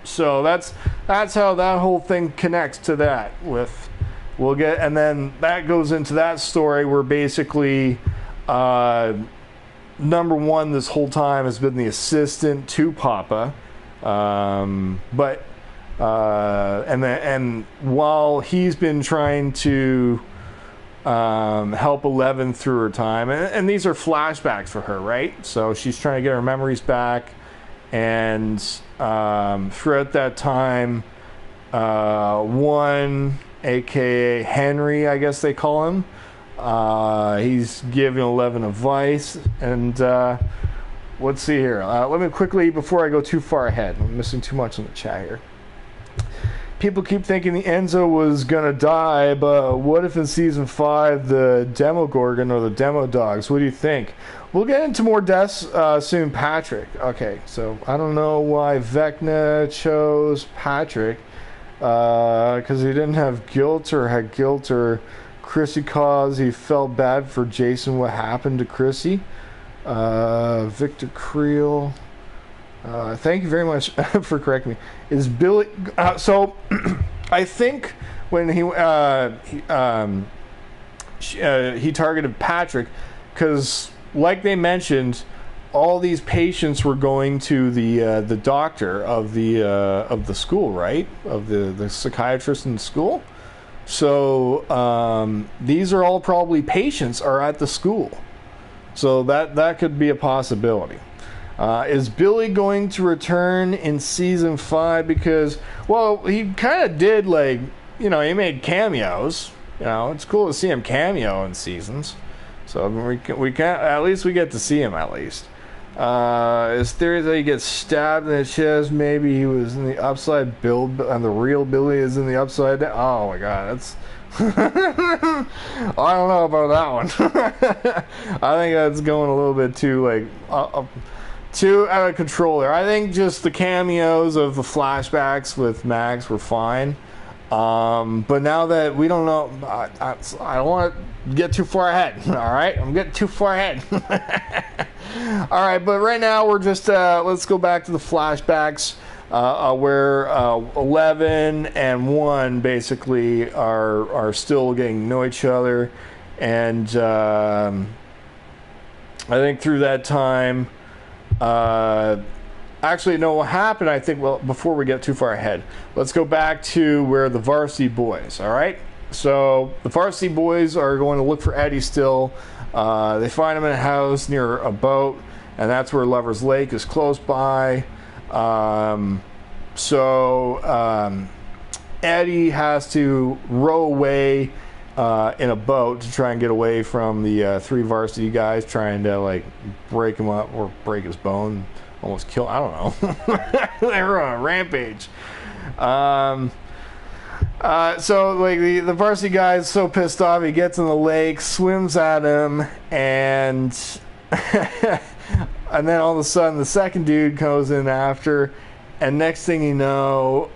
So that's how that whole thing connects to that. And then that goes into that story where basically number one this whole time has been the assistant to Papa, but And while he's been trying to help 11 through her time, and these are flashbacks for her, right? So she's trying to get her memories back, and throughout that time, one, aka Henry, I guess they call him, he's giving 11 advice, and let's see here. Let me quickly, before I go too far ahead, I'm missing too much in the chat here. People keep thinking the Enzo was gonna die, but what if in season 5 the Demogorgon or the Demo Dogs? What do you think? We'll get into more deaths soon. Patrick. Okay, so I don't know why Vecna chose Patrick, because he didn't have guilt or had guilt, or Chrissy cause he felt bad for Jason. What happened to Chrissy? Victor Creel. Thank you very much for correcting me. Is Billy? So I think when he targeted Patrick, because like they mentioned, all these patients were going to the doctor of the school, right? Of the psychiatrist in the school. So these are all probably patients are at the school. So that could be a possibility. Is Billy going to return in season 5? Because, well, he kind of did, like, you know, he made cameos. You know, it's cool to see him cameo in seasons. So we can at least we get to see him at least. His theory that he gets stabbed in the chest. Maybe he was in the upside build, and the real Billy is in the upside down. Oh my God, that's. I don't know about that one. I think that's going a little bit too too out of control there. I think just the cameos of the flashbacks with Max were fine. But now that we don't know, I don't want to get too far ahead. All right, I'm getting too far ahead. All right, but right now we're just let's go back to the flashbacks where 11 and 1 basically are still getting to know each other, and I think through that time. Actually, no, what happened, I think, well, before we get too far ahead, let's go back to where the Varsity Boys, all right? So the Varsity Boys are going to look for Eddie still. They find him in a house near a boat, and that's where Lover's Lake is close by. Eddie has to row away in a boat to try and get away from the 3 varsity guys trying to, like, break him up or break his bone, almost kill. I don't know. They were on a rampage. So like the varsity guy is so pissed off, he gets in the lake, swims at him, and and then all of a sudden the second dude goes in after, and next thing you know,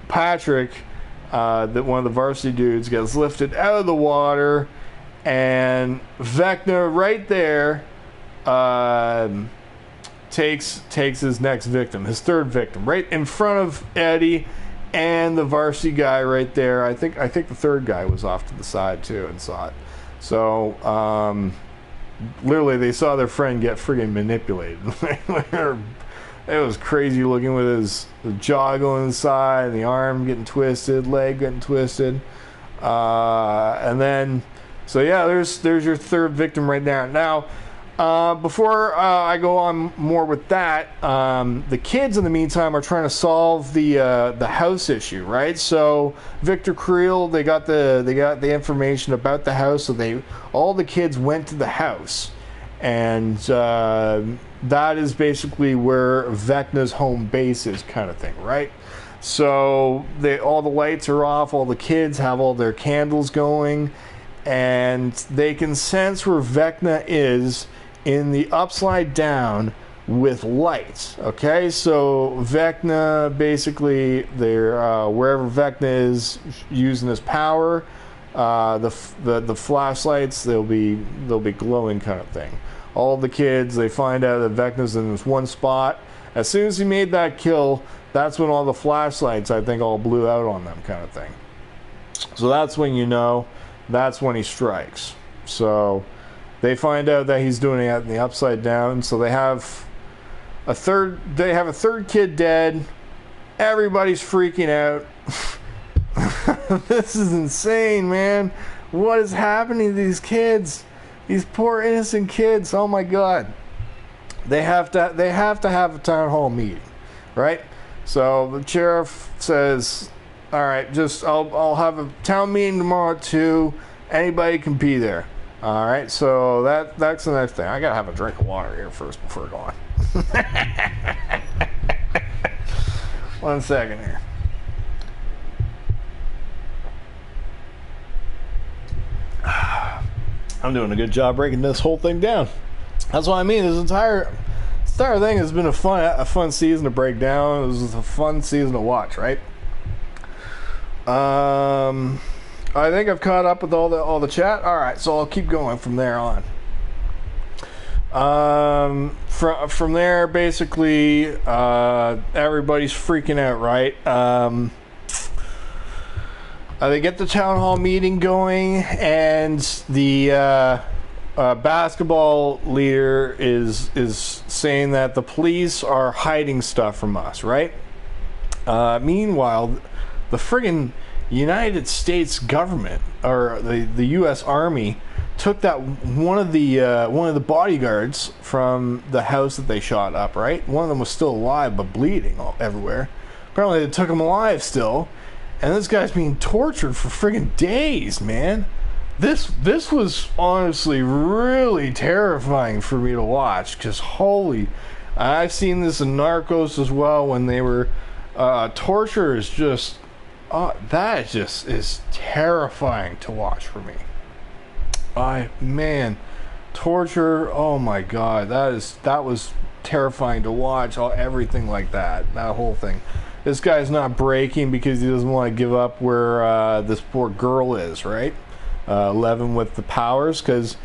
Patrick, that one of the varsity dudes, gets lifted out of the water, and Vecna right there takes his next victim, his third victim, right in front of Eddie and the varsity guy right there. I think the third guy was off to the side too and saw it. So literally they saw their friend get friggin' manipulated. It was crazy looking, with his jaw going inside, and the arm getting twisted, leg getting twisted, and then so yeah, there's your third victim right there. Now, before I go on more with that, the kids in the meantime are trying to solve the house issue, right? So Victor Creel, they got the information about the house, so all the kids went to the house, and that is basically where Vecna's home base is, kind of thing, right? So all the lights are off, all the kids have all their candles going, and they can sense where Vecna is in the upside down with lights. Okay, so Vecna, basically, they're wherever Vecna is using his power, the flashlights, they'll be glowing, kind of thing. All the kids, they find out that Vecna's in this one spot. As soon as he made that kill, that's when all the flashlights, I think, all blew out on them, kind of thing. So that's when you know, that's when he strikes. So they find out that he's doing it in the upside down. So they have a third kid dead, Everybody's freaking out. This is insane, man. What is happening to these kids? These poor innocent kids. Oh my God. They have to have a town hall meeting, right? So the sheriff says, all right, I'll have a town meeting tomorrow at 2. Anybody can be there. All right, so that's the next thing. I gotta have a drink of water here first before going. 1 second here. I'm doing a good job breaking this whole thing down. That's what I mean. This entire thing has been a fun season to break down. It was a fun season to watch, right? I think I've caught up with all the chat. All right, so I'll keep going from there on. From there, basically, everybody's freaking out, right? They get the town hall meeting going, and the basketball leader is saying that the police are hiding stuff from us, right? Meanwhile, the friggin' United States government, or the U.S. Army, took that one of the bodyguards from the house that they shot up, right? One of them was still alive but bleeding everywhere. Apparently they took him alive still, and this guy's being tortured for friggin' days, man. This was honestly really terrifying for me to watch, because I've seen this in Narcos as well, when they were torture is just that is terrifying to watch for me. Torture, oh my God, that was terrifying to watch. Everything like that whole thing. This guy's not breaking because he doesn't want to give up where this poor girl is, right? 11 with the powers, because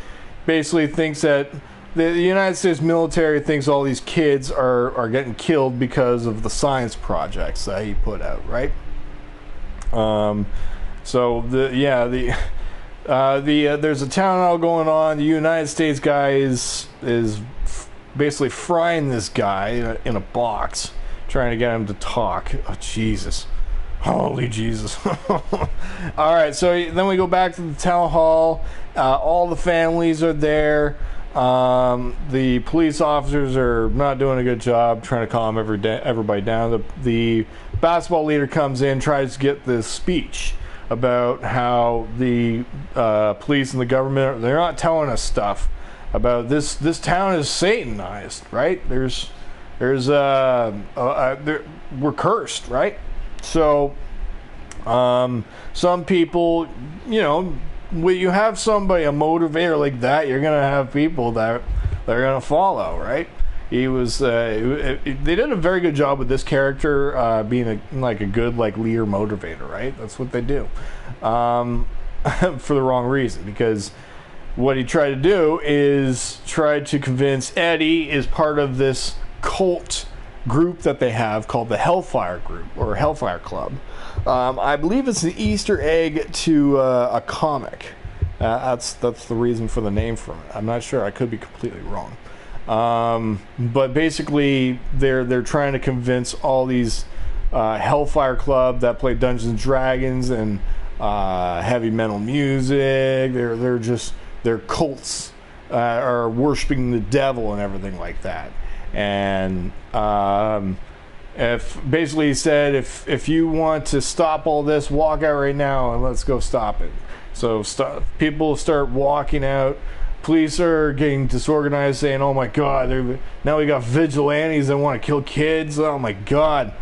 basically thinks that the United States military thinks all these kids are getting killed because of the science projects that he put out, right? There's a town hall going on. The United States guy is basically frying this guy in a box, trying to get him to talk. Oh, Jesus. Holy Jesus. All right, so then we go back to the town hall. All the families are there. The police officers are not doing a good job trying to calm everybody down. The basketball leader comes in, tries to get this speech about how the police and the government, they're not telling us stuff about this town is Satanized, right? We're cursed, right? So some people, when you have somebody, a motivator like that, you're gonna have people that are gonna follow, right? He was they did a very good job with this character being a good leader motivator, right? That's what they do, for the wrong reason, because what he tried to do is try to convince Eddie is part of this cult group that they have called the Hellfire Group, or Hellfire Club. I believe it's the Easter egg to a comic. That's the reason for the name from it. I'm not sure. I could be completely wrong. But basically, they're trying to convince all these Hellfire Club that play Dungeons and Dragons and heavy metal music. They're cults, are worshiping the devil and everything like that. And if basically he said, if you want to stop all this, walk out right now and let's go stop it. So people start walking out. Police are getting disorganized, saying, "Oh my God, now we got vigilantes that want to kill kids." Oh my God,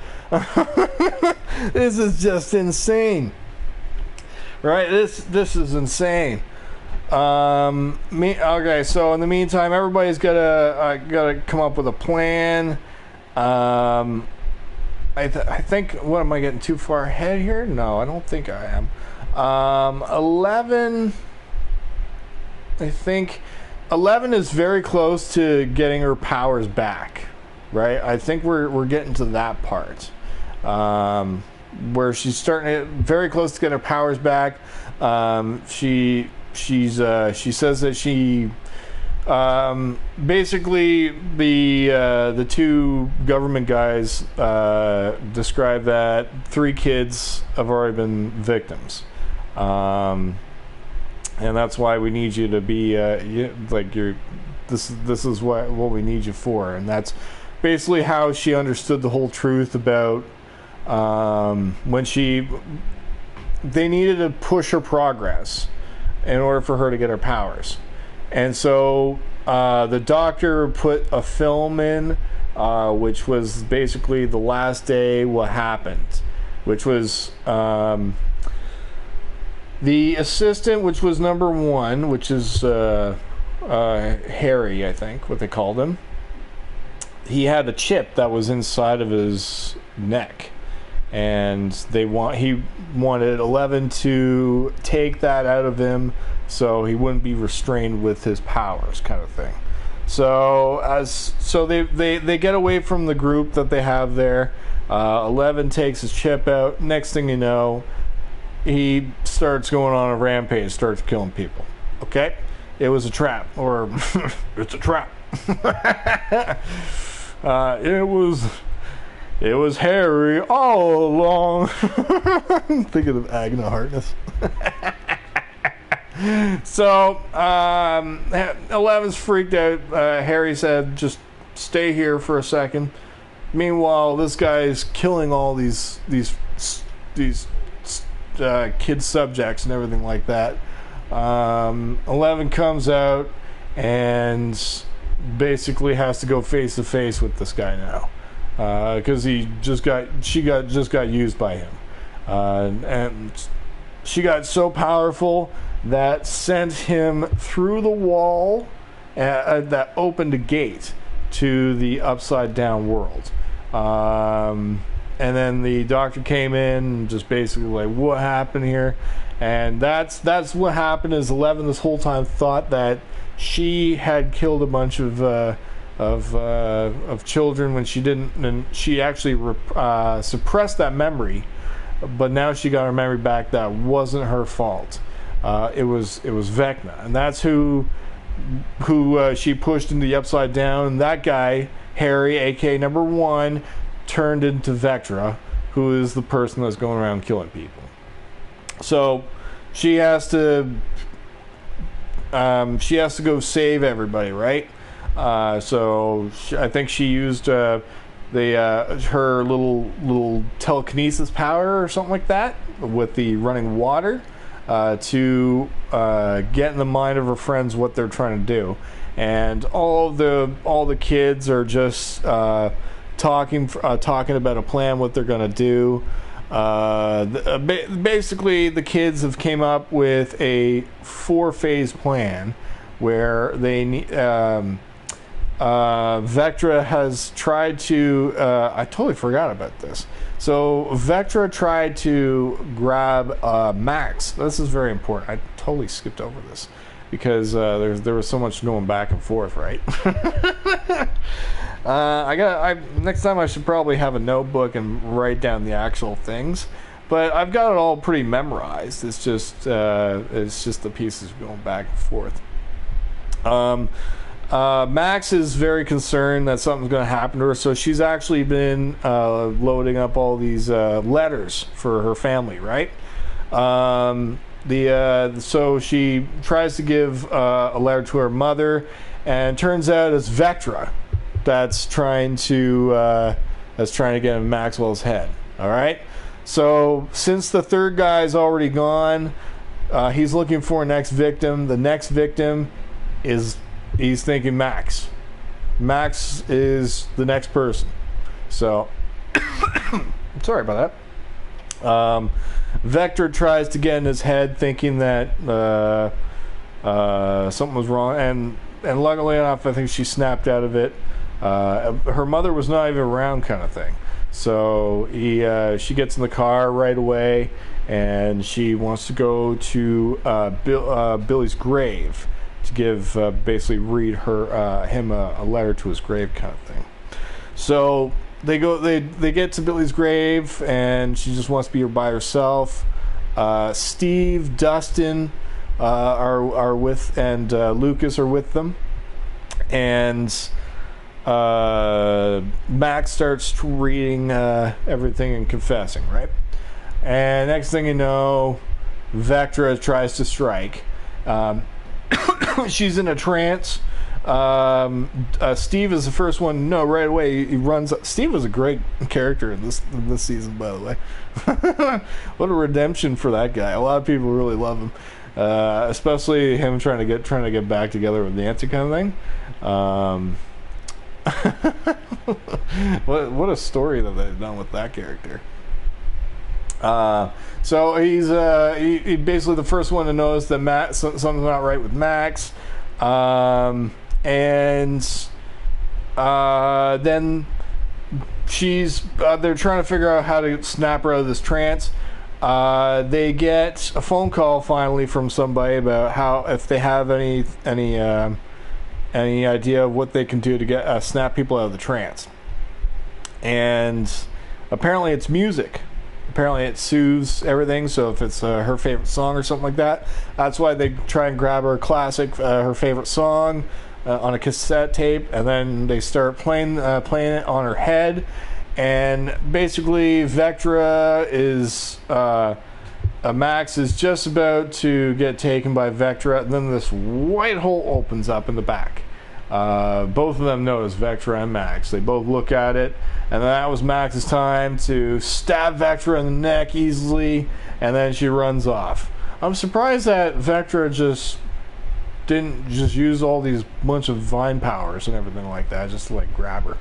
this is just insane, right? This is insane. Okay, so in the meantime, everybody's gotta come up with a plan. I think, what, am I getting too far ahead here? No, I don't think I am. 11, I think 11 is very close to getting her powers back, right? I think we're getting to that part, where she's very close to getting her powers back. She says that she Basically, the two government guys describe that 3 kids have already been victims, and that's why we need you to be This is what we need you for, and that's basically how she understood the whole truth about when they needed to push her progress in order for her to get her powers. And so the doctor put a film in, which was basically the last day what happened, which was the assistant, which was number 1, which is Harry, I think, what they called him. He had a chip that was inside of his neck, and he wanted 11 to take that out of him so he wouldn't be restrained with his powers, kind of thing. So they get away from the group that they have there. 11 takes his chip out. Next thing you know, he starts going on a rampage, starts killing people. Okay? It was a trap, or it's a trap. It was Harry all along. Thinking of Agna Harkness. So, 11's freaked out. Harry said, just stay here for a second. Meanwhile, this guy's killing all these kid subjects and everything like that. 11 comes out and basically has to go face to face with this guy now, because she just got used by him, and she got so powerful that sent him through the wall that opened a gate to the upside down world. And then the doctor came in and just basically like, what happened here? And that's what happened. Is 11 this whole time thought that she had killed a bunch of children when she didn't, and she actually suppressed that memory. But now she got her memory back. That wasn't her fault. It was Vecna, and that's who she pushed into the upside down. And that guy, Harry, aka number 1, turned into Vectra, who is the person that's going around killing people. So she has to go save everybody, right? I think she used her little telekinesis power or something like that with the running water to get in the mind of her friends what they're trying to do, and all the kids are just talking about a plan, what they're going to do. Basically, the kids have came up with a 4-phase plan where they Vectra has tried to. I totally forgot about this. So Vectra tried to grab Max. This is very important. I totally skipped over this because there was so much going back and forth, right? Next time I should probably have a notebook and write down the actual things, but I've got it all pretty memorized. It's just the pieces going back and forth. Max is very concerned that something's going to happen to her, so she's actually been loading up all these letters for her family, right? So she tries to give a letter to her mother, and it turns out it's Vectra that's trying to get in Maxwell's head. All right. So since the third guy's already gone, he's looking for a next victim. The next victim he's thinking Max. Max is the next person. So sorry about that. Vector tries to get in his head, thinking that something was wrong, and luckily enough, I think she snapped out of it. Her mother was not even around, kind of thing. So she gets in the car right away, and she wants to go to Billy's grave to give basically read him a letter to his grave, kind of thing. So they get to Billy's grave, and she just wants to be by herself. Steve, Dustin are with, and Lucas are with them. And Max starts reading everything and confessing, right? And next thing you know, Vectra tries to strike. She's in a trance. Steve is the first one to know right away. He runs. Steve was a great character in this season, by the way. What a redemption for that guy. A lot of people really love him, especially him trying to get back together with Nancy, kind of thing. What a story that they've done with that character. So he's basically the first one to notice that something's not right with Max, and then they're trying to figure out how to snap her out of this trance. They get a phone call finally from somebody about if they have any idea of what they can do to get snap people out of the trance. And apparently it's music. Apparently it soothes everything, so if it's her favorite song or something like that, that's why they try and grab her classic, her favorite song on a cassette tape, and then they start playing it on her head. And basically Vectra is Max is just about to get taken by Vectra, and then this white hole opens up in the back. Both of them notice Vectra and Max. They both look at it, and that was Max's time to stab Vectra in the neck easily, and then she runs off. I'm surprised that Vectra just didn't just use all these bunch of vine powers and everything like that, just to like grab her.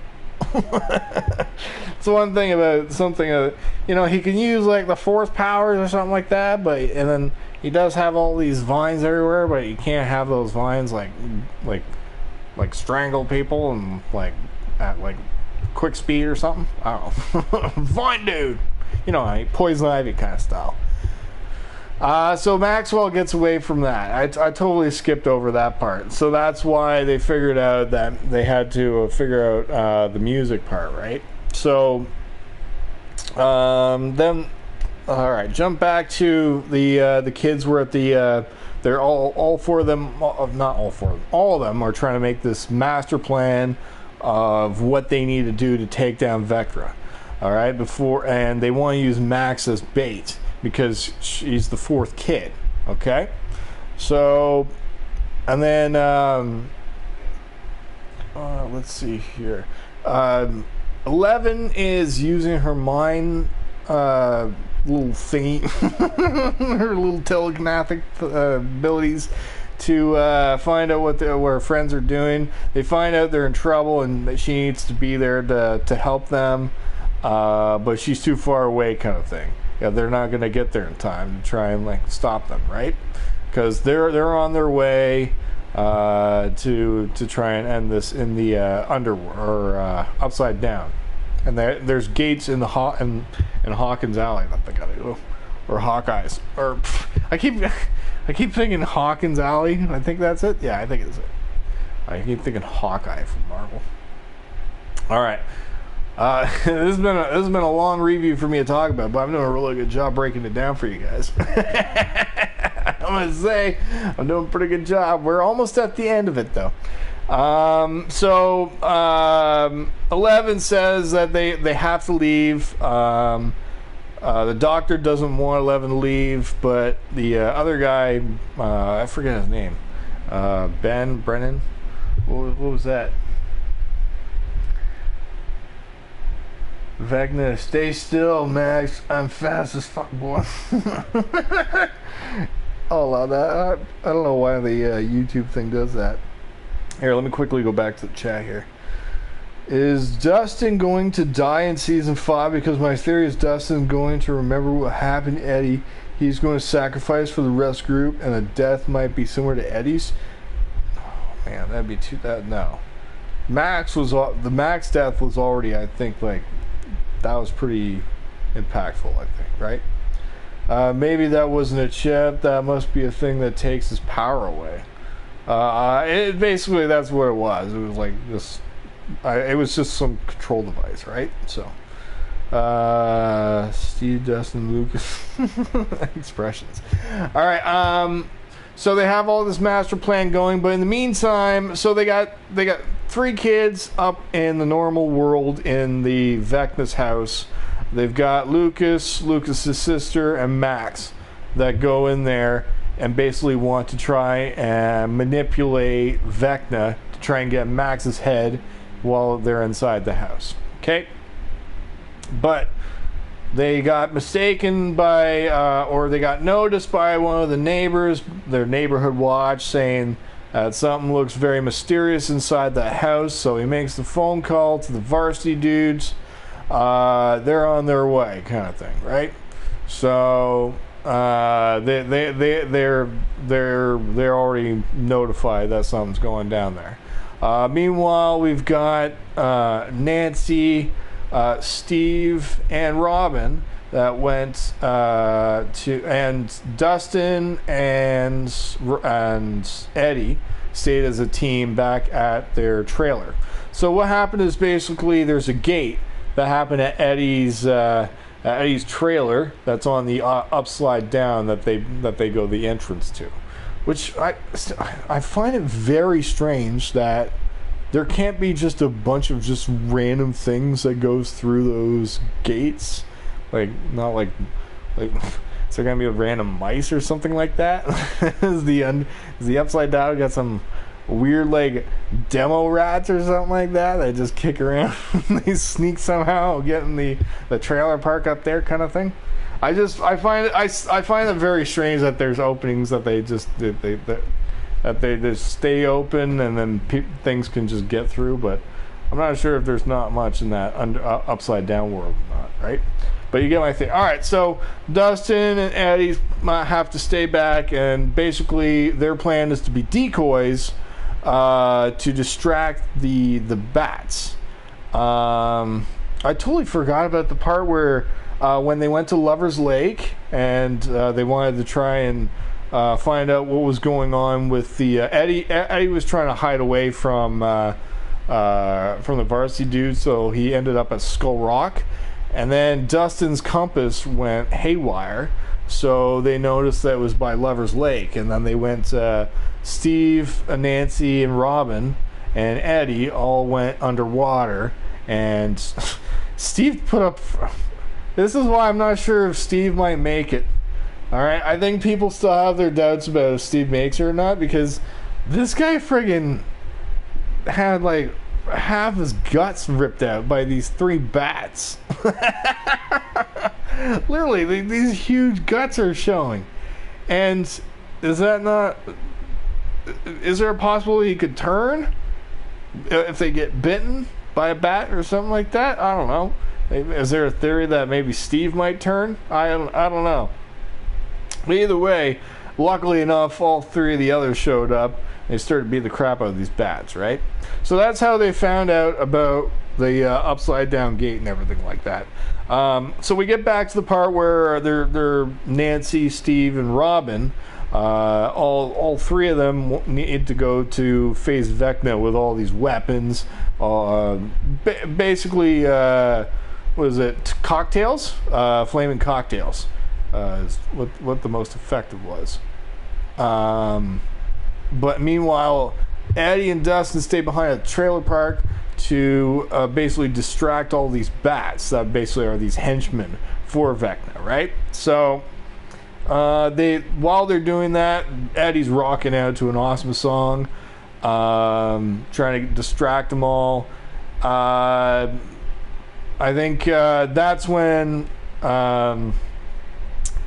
It's one thing about something, he can use like the force powers or something like that, and then he does have all these vines everywhere, but you can't have those vines like strangle people and like at like quick speed or something. I don't know. Vine dude, poison ivy kind of style. So Maxwell gets away from that. I totally skipped over that part. So that's why they figured out that they had to figure out the music part, right? So then, all right, jump back to the kids were at the. They're all four of them, not all four of them, all of them are trying to make this master plan of what they need to do to take down Vectra. All right, and they want to use Max as bait because she's the fourth kid. Okay, so, and then let's see here. 11 is using her mind little thingy, her little telepathic abilities to find out what her friends are doing. They find out they're in trouble and that she needs to be there to help them, but she's too far away, kind of thing. Yeah, they're not going to get there in time to try and like stop them, right? Because they're on their way to try and end this in the underworld or upside down. And there's gates in in Hawkins Alley that they gotta go, or Hawkeyes, or I keep thinking Hawkins Alley. I think that's it. Yeah, I think it's it. I keep thinking Hawkeye from Marvel. All right, this has been a long review for me to talk about, but I'm doing a really good job breaking it down for you guys. I'm gonna say I'm doing a pretty good job. We're almost at the end of it though. 11 says that they have to leave. The doctor doesn't want 11 to leave, but the other guy, I forget his name, Brennan. What was that? Vecna, stay still, Max. I'm fast as fuck, boy. I'll allow that. I don't know why the YouTube thing does that. Here, let me quickly go back to the chat here. Is Dustin going to die in season 5? Because my theory is Dustin's going to remember what happened to Eddie. He's going to sacrifice for the rest group, and the death might be similar to Eddie's. Oh man, that'd be no. The Max death was already, I think, like that was pretty impactful. I think, right? Maybe that wasn't a chip. That must be a thing that takes his power away. Basically that's what it was. It was like this. It was just some control device, right? So, Steve, Dustin, Lucas, expressions. All right. So they have all this master plan going, but in the meantime, so they got 3 kids up in the normal world in the Vecna's house. They've got Lucas's sister, and Max that go in there and basically want to try and manipulate Vecna to try and get Max's head while they're inside the house. Okay? But they got mistaken by, or they got noticed by one of the neighbors, their neighborhood watch, saying that something looks very mysterious inside the house. So he makes the phone call to the varsity dudes. They're on their way, kind of thing, right? So they're already notified that something's going down there. Meanwhile, we've got Nancy, Steve, and Robin that went and Dustin and Eddie stayed as a team back at their trailer. So what happened is basically there's a gate that happened at Eddie's trailer that's on the upside down that they go the entrance to, which I find it very strange that there can't be just a bunch of just random things that goes through those gates, like not like is there gonna be a random mice or something like that? is the upside down got some weird like demo rats or something like that that just kick around? They sneak somehow, get in the trailer park up there, kind of thing. I find it very strange that there's openings that they just stay open and then things can just get through. But I'm not sure if there's not much in that upside down world or not, right? But you get my thing. All right, so Dustin and Eddie might have to stay back, and basically their plan is to be decoys to distract the bats. I totally forgot about the part where when they went to Lover's Lake and they wanted to try and find out what was going on with the Eddie. Eddie was trying to hide away from the varsity dude, so he ended up at Skull Rock. And then Dustin's compass went haywire, so they noticed that it was by Lover's Lake. And then they went, Steve, Nancy, and Robin, and Eddie all went underwater. And Steve put up... This is why I'm not sure if Steve might make it. Alright, I think people still have their doubts about if Steve makes it or not, because this guy friggin' had like half his guts ripped out by these 3 bats. Literally, these huge guts are showing. And is there a possibility he could turn if they get bitten by a bat or something like that? I don't know. Is there a theory that maybe Steve might turn? I don't know. But either way, luckily enough, all 3 of the others showed up. They started to beat the crap out of these bats, right? So that's how they found out about the upside down gate and everything like that. So we get back to the part where they're Nancy, Steve, and Robin. All 3 of them need to go to face Vecna with all these weapons. Basically, what is it? Cocktails? Flaming cocktails. Is what the most effective was. But meanwhile, Eddie and Dustin stay behind a trailer park to basically distract all these bats that basically are these henchmen for Vecna, right? So while they're doing that, Eddie's rocking out to an awesome song, trying to distract them all. I think that's when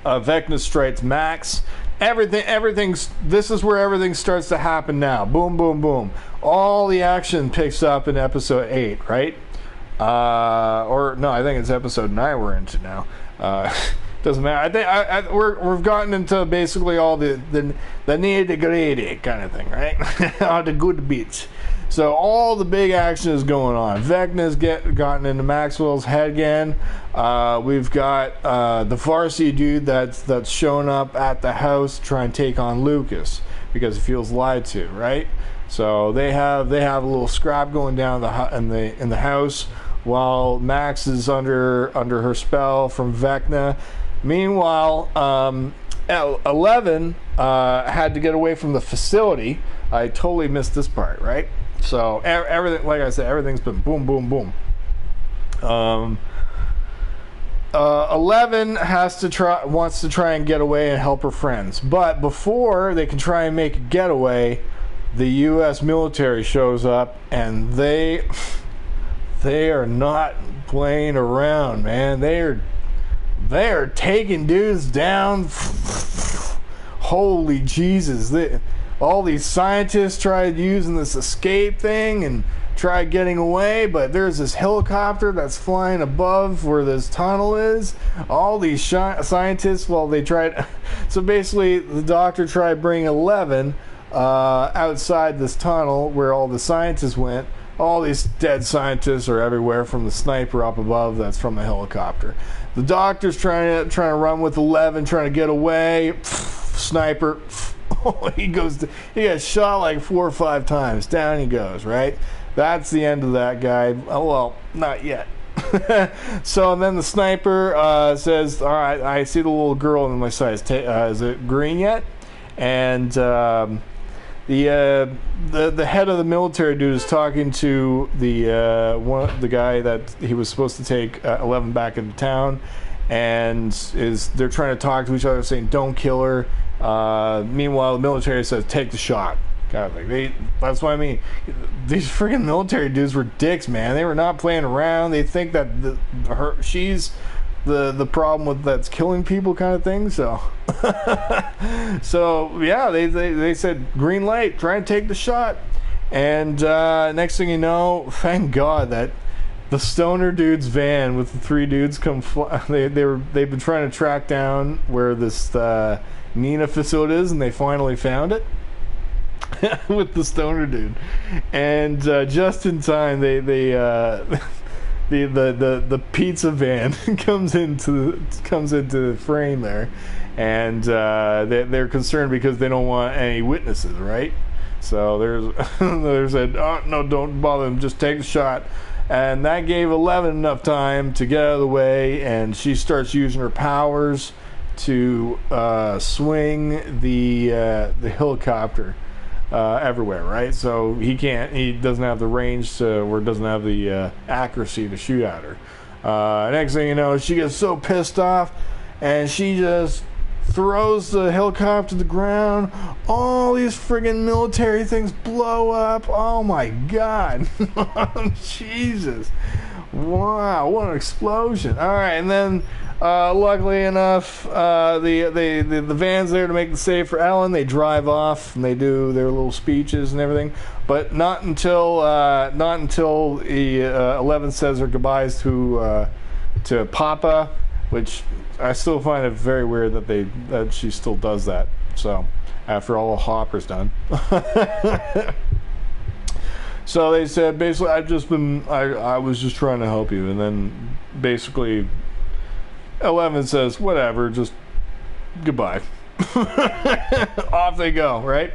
Vecna strikes Max. This is where everything starts to happen now. Boom, boom, boom. All the action picks up in episode 8, right? Or no, I think it's episode 9 we're into now. Doesn't matter. I think we've gotten into basically all the nitty-gritty kind of thing, right? All the good bits. So all the big action is going on. Vecna's gotten into Maxwell's head again. We've got the varsity dude that's shown up at the house to try and take on Lucas because he feels lied to, right? So they have a little scrap going down in the house while Max is under her spell from Vecna. Meanwhile, 11 had to get away from the facility. I totally missed this part, right? So everything, like I said, everything's been boom, boom, boom. 11 wants to try and get away and help her friends, but before they can try and make a getaway, the U.S. military shows up, and they are not playing around, man. They are taking dudes down. Holy Jesus! All these scientists tried using this escape thing and tried getting away, but there's this helicopter that's flying above where this tunnel is. All these scientists, well, they tried. So basically, the doctor tried bringing 11 outside this tunnel where all the scientists went. All these dead scientists are everywhere from the sniper up above that's from the helicopter. The doctor's trying to run with 11, trying to get away. Sniper. He gets shot like 4 or 5 times. Down he goes, right? That's the end of that guy. Oh, well, not yet. So then the sniper says, all right, I see the little girl in my sight. Is it green yet? And the head of the military dude is talking to the guy that he was supposed to take 11 back into town, and they're trying to talk to each other, saying don't kill her. Meanwhile, the military says take the shot. God, that's what I mean. These freaking military dudes were dicks, man. They were not playing around. They think that she's the problem with that's killing people kind of thing. So so yeah, they said green light, try and take the shot. And next thing you know, thank God that the stoner dude's van with the 3 dudes come they've been trying to track down where this Nina facility is, and they finally found it. With the stoner dude, and just in time, the pizza van comes into the frame there, and they're concerned because they don't want any witnesses, right? So there's oh no, don't bother them, just take the shot. And that gave 11 enough time to get out of the way, and she starts using her powers to swing the helicopter everywhere, right? So he doesn't have the range or doesn't have the accuracy to shoot at her. Next thing you know, she gets so pissed off, and she just throws the helicopter to the ground. All these friggin' military things blow up. Oh my God. Jesus. Wow, what an explosion. Alright, and then luckily enough, the van's there to make it safe for Ellen. They drive off and they do their little speeches and everything, but not until 11 says her goodbyes to Papa, which I still find it very weird that she still does that. So after all Hopper's done. So they said basically I was just trying to help you, and then basically 11 says whatever, just goodbye. Off they go, right?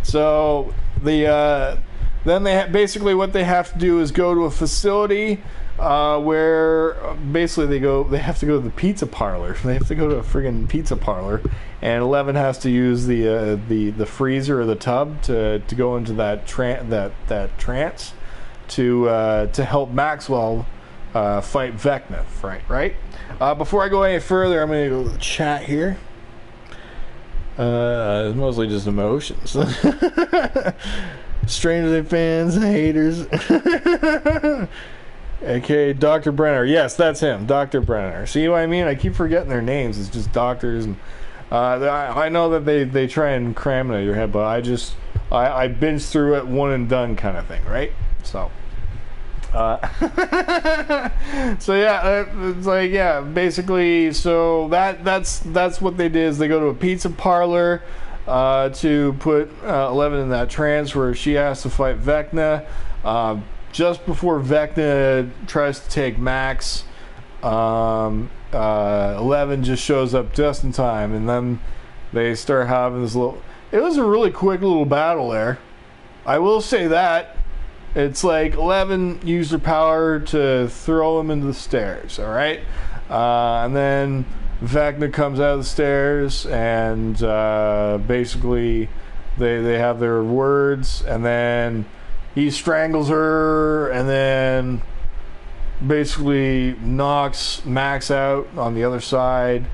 So then basically what they have to do is go to a facility where basically they have to go to the pizza parlor. They have to go to a friggin' pizza parlor, and 11 has to use the freezer or the tub to go into that trance to help Maxwell fight Vecna, right? Before I go any further, I'm going to go to the chat here. It's mostly just emotions. Stranger Things fans, haters. Okay, Dr. Brenner. Yes, that's him, Dr. Brenner. See what I mean? I keep forgetting their names. It's just doctors, and I know that they try and cram it in your head, but I binge through it, one and done kind of thing, right? So. So yeah, it's like, yeah, basically, so that's what they did is they go to a pizza parlor to put 11 in that trance where she has to fight Vecna. Just before Vecna tries to take Max, 11 just shows up just in time, and then they start having this little. It was a really quick little battle there. I will say that. It's like 11 used her power to throw him into the stairs, alright? And then Vecna comes out of the stairs, and basically they have their words, and then he strangles her, and then basically knocks Max out on the other side.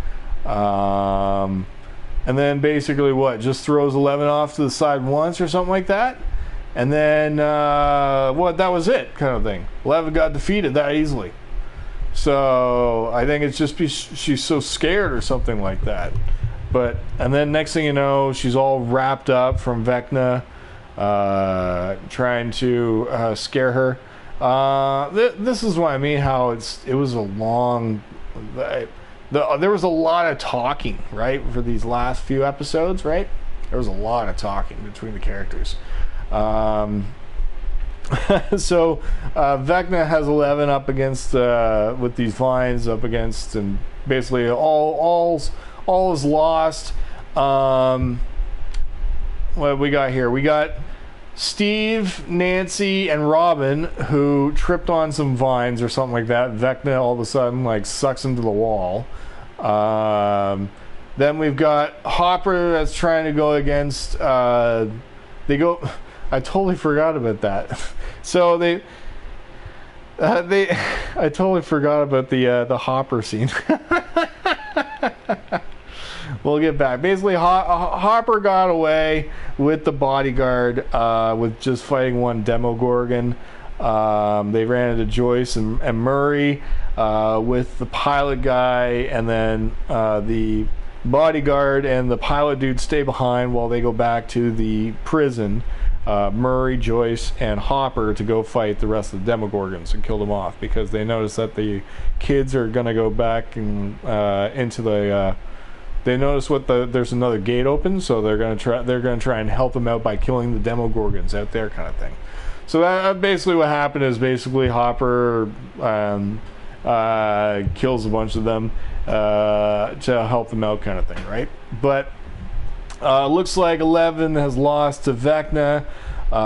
And then basically just throws 11 off to the side once or something like that. And then that was it, kind of thing. 11 got defeated that easily. So I think it's just she's so scared or something like that. And then next thing you know, she's all wrapped up from Vecna trying to scare her. This is what I mean, how it was a long... there was a lot of talking, right, for these last few episodes, right? There was a lot of talking between the characters. So Vecna has 11 up against with these vines up against, and basically all is lost. What we got here? We got Steve, Nancy, and Robin, who tripped on some vines or something like that. Vecna all of a sudden sucks into the wall. Then we've got Hopper that's trying to go against. I totally forgot about that. So I totally forgot about the Hopper scene. We'll get back. Basically, Hopper got away with the bodyguard with just fighting one Demogorgon. They ran into Joyce and Murray with the pilot guy, and then the bodyguard and the pilot dude stay behind while they go back to the prison. Murray, Joyce, and Hopper to go fight the rest of the Demogorgons and kill them off, because they notice that the kids are going to go back and into the... they notice there's another gate open, so they're going to try and help them out by killing the Demogorgons out there, kind of thing. So that basically what happened is basically Hopper kills a bunch of them to help them out, kind of thing, right? But looks like 11 has lost to Vecna.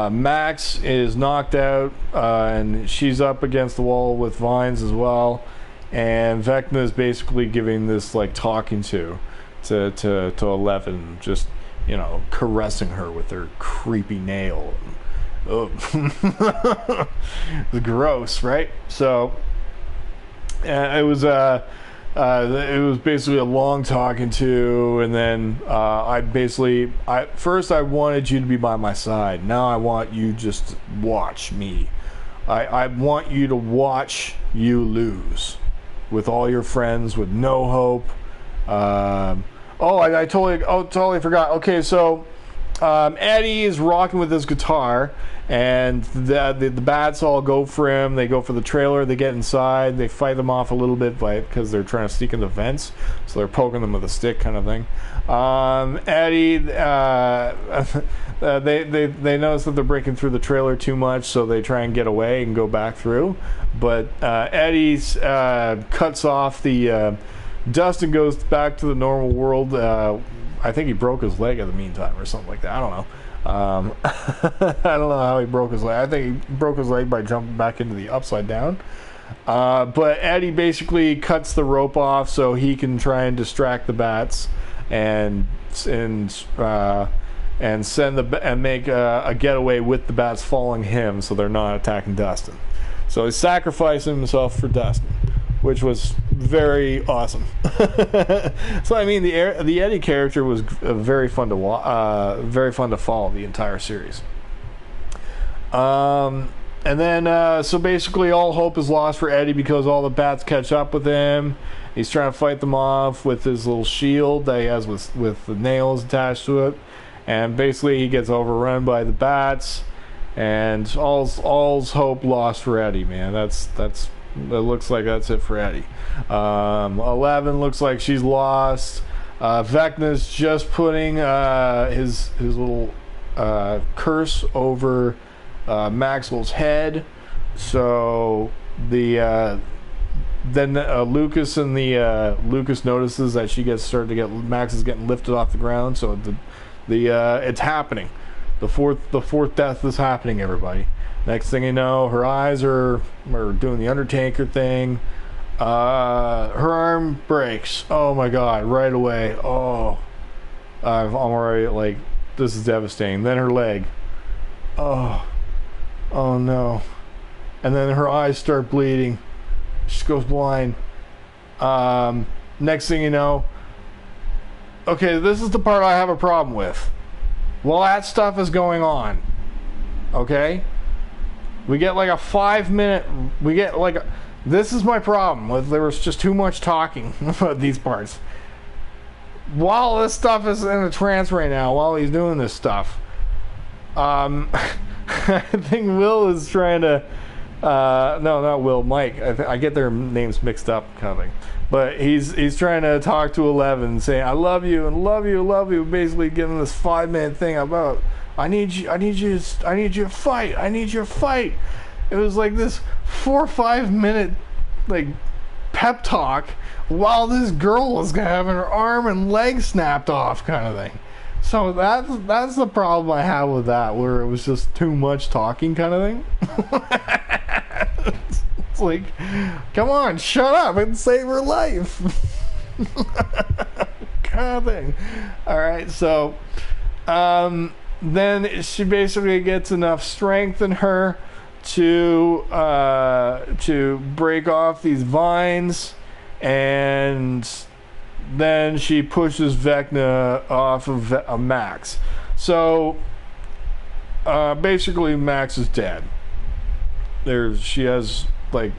Max is knocked out, and she's up against the wall with vines as well. And Vecna is basically giving this talking to 11, just caressing her with her creepy nail. Oh, it's gross, right? So it was basically a long talking to, and then first I wanted you to be by my side. Now I want you just to watch me. I want you to watch you lose with all your friends with no hope. I totally forgot. Okay, so Eddie is rocking with his guitar, and the bats all go for him. They go for the trailer. They get inside. They fight them off a little bit because they're trying to sneak in the vents. So they're poking them with a stick, kind of thing. Eddie, they notice that they're breaking through the trailer too much, so they try and get away and go back through. But Eddie cuts off the. Dustin goes back to the normal world. I think he broke his leg in the meantime or something like that. I don't know. I don't know how he broke his leg. I think he broke his leg by jumping back into the upside down. But Eddie basically cuts the rope off so he can try and distract the bats and make a getaway with the bats following him, so they're not attacking Dustin. So he's sacrificing himself for Dustin, which was very awesome. So I mean, the Eddie character was very fun to follow the entire series. And then so basically all hope is lost for Eddie because all the bats catch up with him. He's trying to fight them off with his little shield that he has with the nails attached to it, and basically he gets overrun by the bats, and all's hope lost for Eddie, man. It looks like that's it for Eddie. 11 looks like she's lost. Vecna's just putting his little curse over Maxwell's head. So then Lucas notices that Max is getting lifted off the ground. So it's happening. The fourth death is happening, everybody. Next thing you know, her eyes are doing the Undertaker thing. Her arm breaks. Oh my god, right away. Oh, I'm already like, this is devastating. Then her leg. Oh no. And then her eyes start bleeding. She goes blind. Next thing you know, okay, this is the part I have a problem with. While that stuff is going on, okay, we get like a 5-minute, this is my problem with, there was just too much talking about these parts. While this stuff is in a trance right now, while he's doing this stuff, I think Will is trying to, no, not Will, Mike. I get their names mixed up, kind of thing. But he's trying to talk to 11, saying, I love you, and love you, love you, basically giving this 5-minute thing about, I need you to fight, I need you to fight. It was like this 4 or 5 minute, like, pep talk, while this girl was having her arm and leg snapped off, kind of thing. So that's the problem I have with that, where it was just too much talking, kind of thing. It's like, come on, shut up and save her life. Kind of thing. Alright, so then she basically gets enough strength in her to break off these vines, and then she pushes Vecna off of Max. So basically Max is dead. She has, like,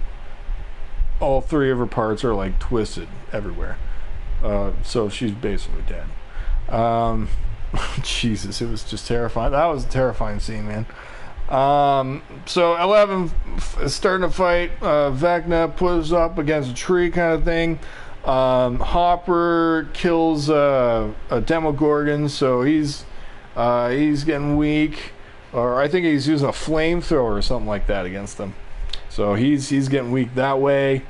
all 3 of her parts are like twisted everywhere. So she's basically dead. Jesus, it was just terrifying. That was a terrifying scene, man. So 11 is starting to fight. Vecna pushes up against a tree, kind of thing. Hopper kills a Demogorgon, so he's getting weak. Or I think he's using a flamethrower or something like that against them. So he's getting weak that way.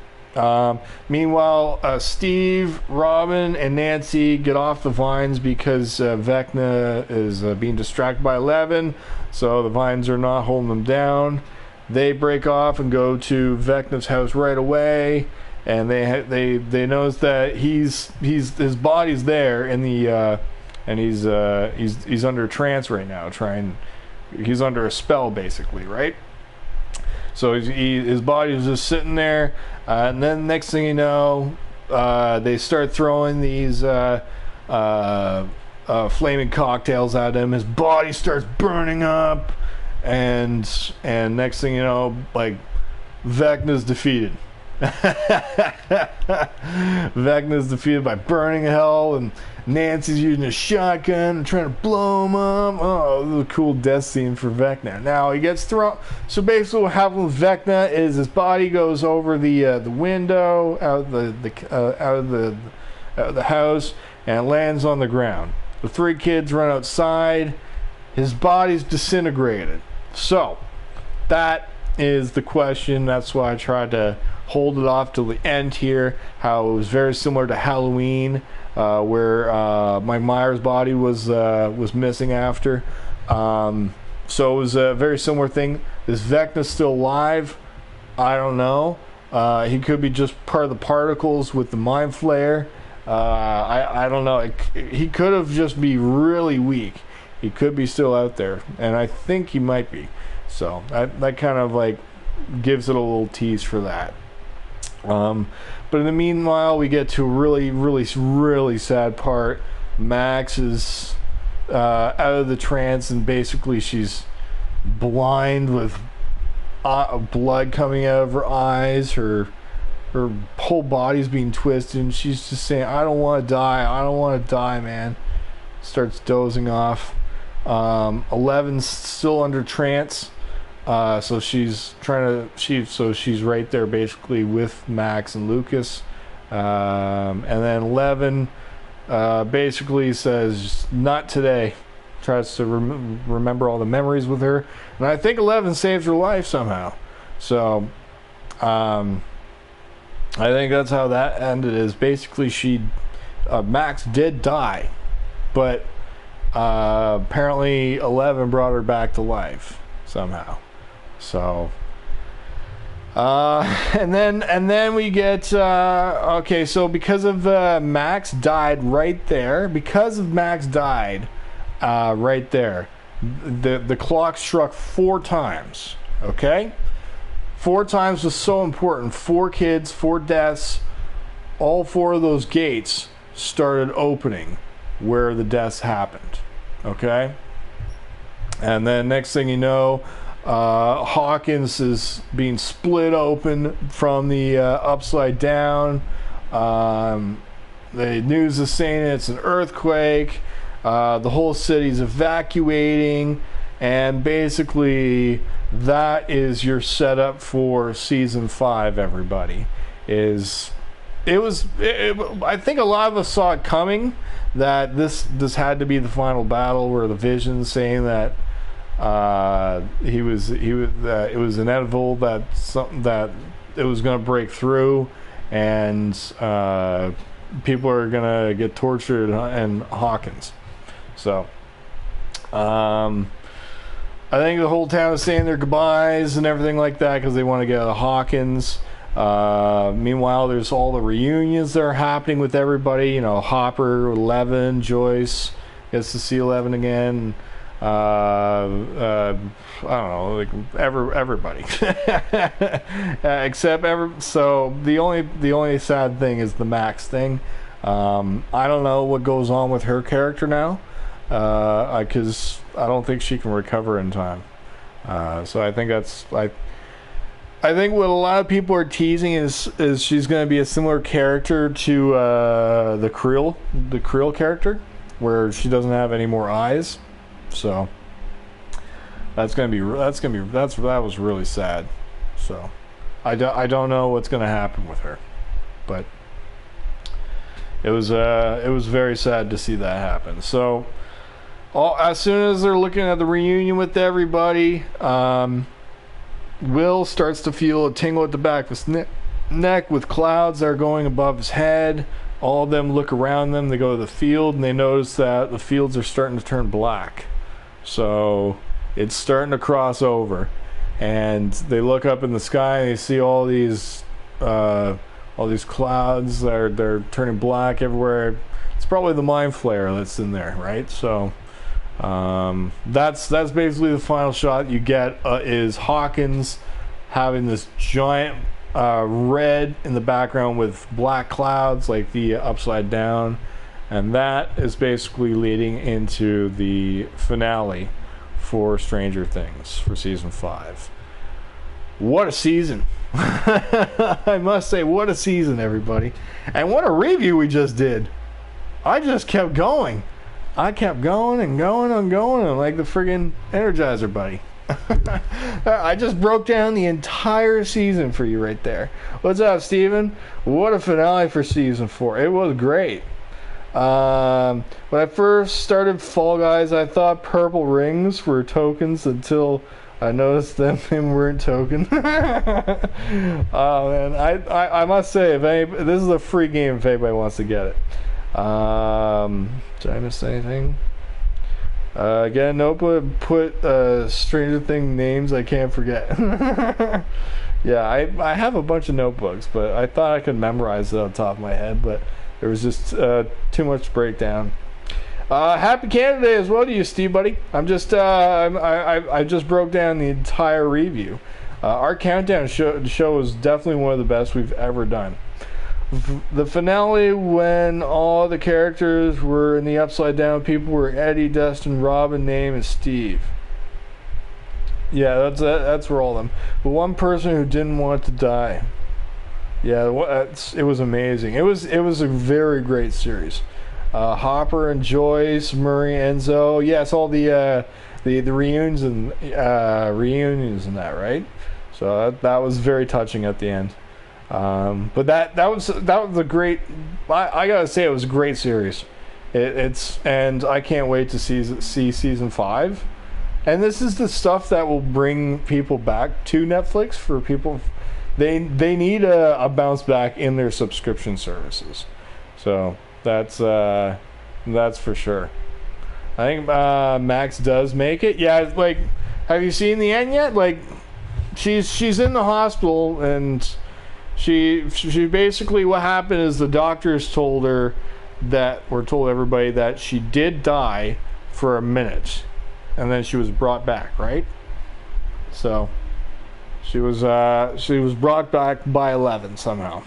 Meanwhile, Steve, Robin, and Nancy get off the vines because Vecna is being distracted by 11. So the vines are not holding them down. They break off and go to Vecna's house right away, and they notice that his body's there in the and he's under trance right now. He's under a spell, basically, right? So his body is just sitting there, and then next thing you know, they start throwing these flaming cocktails at him. His body starts burning up, and next thing you know, like, Vecna's defeated. Vecna's defeated by burning hell, and Nancy's using a shotgun and trying to blow him up. Oh, this is a cool death scene for Vecna. Now he gets thrown. So basically, what happens with Vecna is his body goes over the window out of the house and lands on the ground. The 3 kids run outside. His body's disintegrated. So that is the question. That's why I tried to hold it off till the end here. How it was very similar to Halloween, where Mike Myers' body was missing after. So it was a very similar thing. Is Vecna still alive? I don't know. He could be just part of the particles with the Mind Flayer. I don't know. He could have just be really weak. He could be still out there, and I think he might be. So that kind of like gives it a little tease for that. But in the meanwhile, we get to a really, really, really sad part. Max is out of the trance, and basically she's blind with blood coming out of her eyes. Her whole body's being twisted, and she's just saying, I don't want to die. I don't want to die, man. Starts dozing off. 11's still under trance. So she's she's right there basically with Max and Lucas. And then 11 basically says, not today. Tries to remember all the memories with her. And I think 11 saves her life somehow. So I think that's how that ended, is basically Max did die, but apparently 11 brought her back to life somehow. So And then we get okay. So because of Max died right there. Because of Max died right there. The clock struck 4 times. Okay, 4 times was so important. 4 kids, 4 deaths. All 4 of those gates started opening where the deaths happened. Okay, and then next thing you know, Hawkins is being split open from the upside down. The news is saying it's an earthquake. The whole city's evacuating, and basically that is your setup for season 5. Everybody I think a lot of us saw it coming, that this had to be the final battle, where the Vision saying that it was inevitable that it was going to break through, and people are going to get tortured in Hawkins. So I think the whole town is saying their goodbyes and everything like that because they want to get out of Hawkins. Meanwhile, there's all the reunions that are happening with everybody. You know, Hopper, Eleven, Joyce gets to see Eleven again. I don't know, like everybody, except so the only sad thing is the Max thing. I don't know what goes on with her character now, because I don't think she can recover in time. So I think I think what a lot of people are teasing is she's going to be a similar character to the Creel character, where she doesn't have any more eyes. So that was really sad. So I don't know what's going to happen with her, but it was very sad to see that happen. So as soon as they're looking at the reunion with everybody, Will starts to feel a tingle at the back of his neck with clouds that are going above his head. All of them look around them. They go to the field, and they notice that the fields are starting to turn black. So it's starting to cross over, and they look up in the sky and they see all these clouds that they're turning black everywhere. It's probably the Mind Flayer that's in there, right? So that's basically the final shot you get, is Hawkins having this giant red in the background with black clouds like the upside down. And that is basically leading into the finale for Stranger Things for season 5. What a season. I must say, what a season, everybody. And what a review we just did. I just kept going. I kept going and going and going, and like the friggin' Energizer Bunny. I just broke down the entire season for you right there. What's up, Steven? What a finale for season 4. It was great. When I first started Fall Guys, I thought purple rings were tokens until I noticed them weren't tokens. Oh man, I must say, this is a free game if anybody wants to get it. Did I miss anything? Again, notebook, put Stranger Things names I can't forget. Yeah, I have a bunch of notebooks, but I thought I could memorize it on top of my head, but there was just too much breakdown. Happy Canada Day as well to you, Steve, buddy. I just broke down the entire review. Our countdown show is definitely one of the best we've ever done. The finale, when all the characters were in the upside down, people were Eddie, Dustin, Robin, name is Steve. Yeah, that's for all of them. But one person who didn't want to die. Yeah, it was amazing. It was a very great series. Hopper and Joyce, Murray, Enzo. Yes, all the reunions and that, right? So that was very touching at the end. But that was a great. I gotta say, it was a great series. And I can't wait to see season 5. And this is the stuff that will bring people back to Netflix. For people, they need a bounce back in their subscription services. So that's for sure. I think Max does make it. Yeah, like, have you seen the end yet? Like, she's in the hospital, and she basically, what happened is the doctors told her that, or told everybody that she did die for a minute, and then she was brought back, right? So she was brought back by 11 somehow.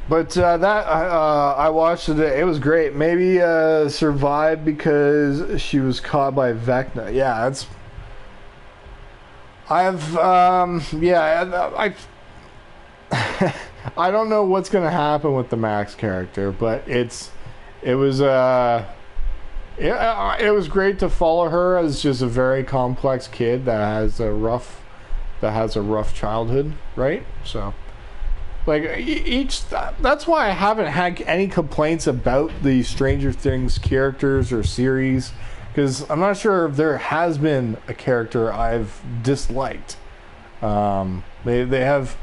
But that I watched it. It was great. Maybe survived because she was caught by Vecna. Yeah, that's. I don't know what's gonna happen with the Max character, but it was great to follow her as just a very complex kid that has a rough childhood, right? So. Like, that's why I haven't had any complaints about the Stranger Things characters or series, because I'm not sure if there has been a character I've disliked. They have,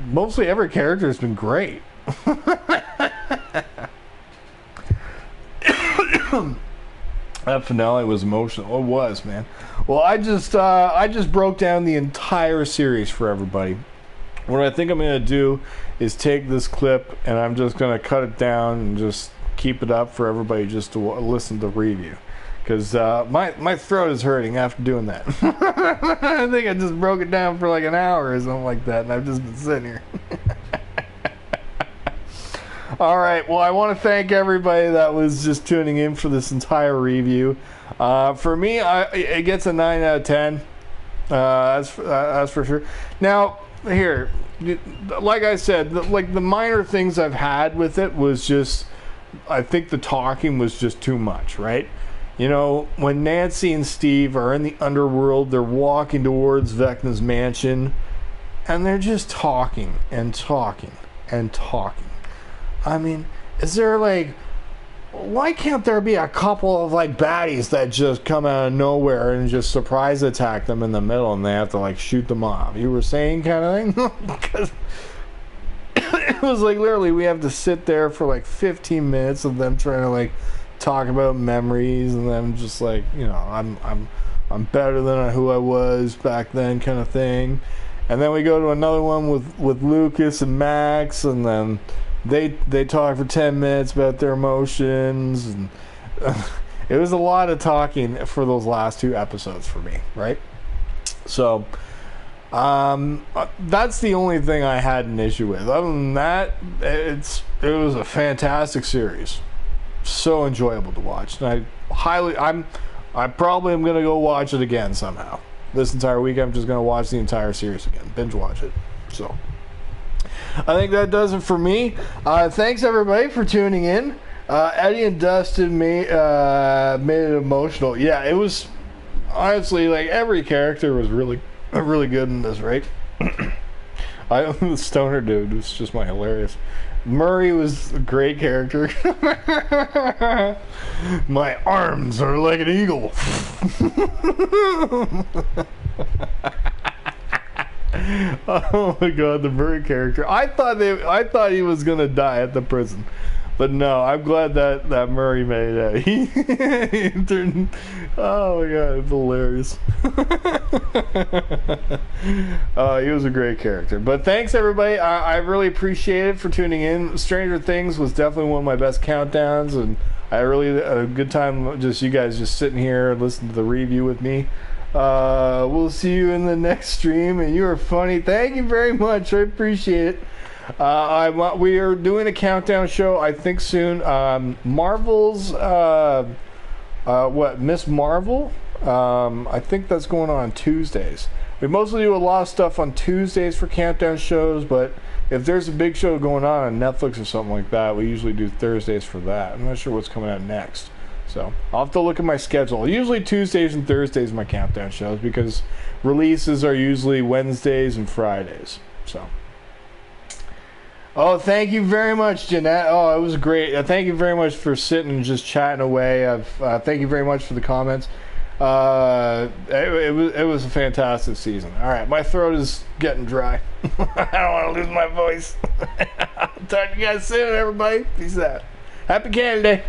mostly every character has been great. That finale was emotional. It was, man. Well, I just broke down the entire series for everybody. What I think I'm going to do is take this clip and I'm just going to cut it down and just keep it up for everybody just to listen to the review. Because my throat is hurting after doing that. I think I just broke it down for like an hour or something like that, and I've just been sitting here. All right, well, I want to thank everybody that was just tuning in for this entire review. For me, it gets a 9 out of 10. That's for sure. Now, here, like I said, like the minor things I've had with it was just, I think the talking was just too much, right? You know, when Nancy and Steve are in the underworld, they're walking towards Vecna's mansion, and they're just talking and talking and talking. I mean, is there like, why can't there be a couple of like baddies that just come out of nowhere and just surprise attack them in the middle and they have to like shoot them off? You were saying kind of thing? Because it was like literally we have to sit there for like 15 minutes of them trying to like talk about memories and them just like, you know, I'm better than who I was back then kind of thing. And then we go to another one with Lucas and Max, and then they talk for 10 minutes about their emotions, and it was a lot of talking for those last two episodes for me, right? So that's the only thing I had an issue with. Other than that, it was a fantastic series, so enjoyable to watch, and I probably am gonna go watch it again somehow. This entire week I'm just gonna watch the entire series again, binge watch it. So I think that does it for me. Thanks everybody for tuning in. Eddie and Dustin made it emotional. Yeah, it was honestly like every character was really good in this, right? The stoner dude was just hilarious. Murray was a great character. My arms are like an eagle. Oh my god, the Murray character. I thought he was gonna die at the prison, but no, I'm glad that Murray made it. He turned. Oh my god, it's hilarious. He was a great character. But thanks everybody. I really appreciate it for tuning in. Stranger Things was definitely one of my best countdowns, and I really had a good time just you guys just sitting here and listening to the review with me. We'll see you in the next stream, and you are funny. Thank you very much. I appreciate it. We are doing a countdown show, I think soon. Marvel's Miss Marvel? I think that's going on Tuesdays. We mostly do a lot of stuff on Tuesdays for countdown shows, but if there's a big show going on Netflix or something like that, we usually do Thursdays for that. I'm not sure what's coming out next. So I'll have to look at my schedule. Usually Tuesdays and Thursdays are my countdown shows because releases are usually Wednesdays and Fridays. So, oh, thank you very much, Jeanette. Oh, it was great. Thank you very much for sitting and just chatting away. Thank you very much for the comments. It was a fantastic season. All right, my throat is getting dry. I don't want to lose my voice. I'll talk to you guys soon, everybody. Peace out. Happy Candy Day.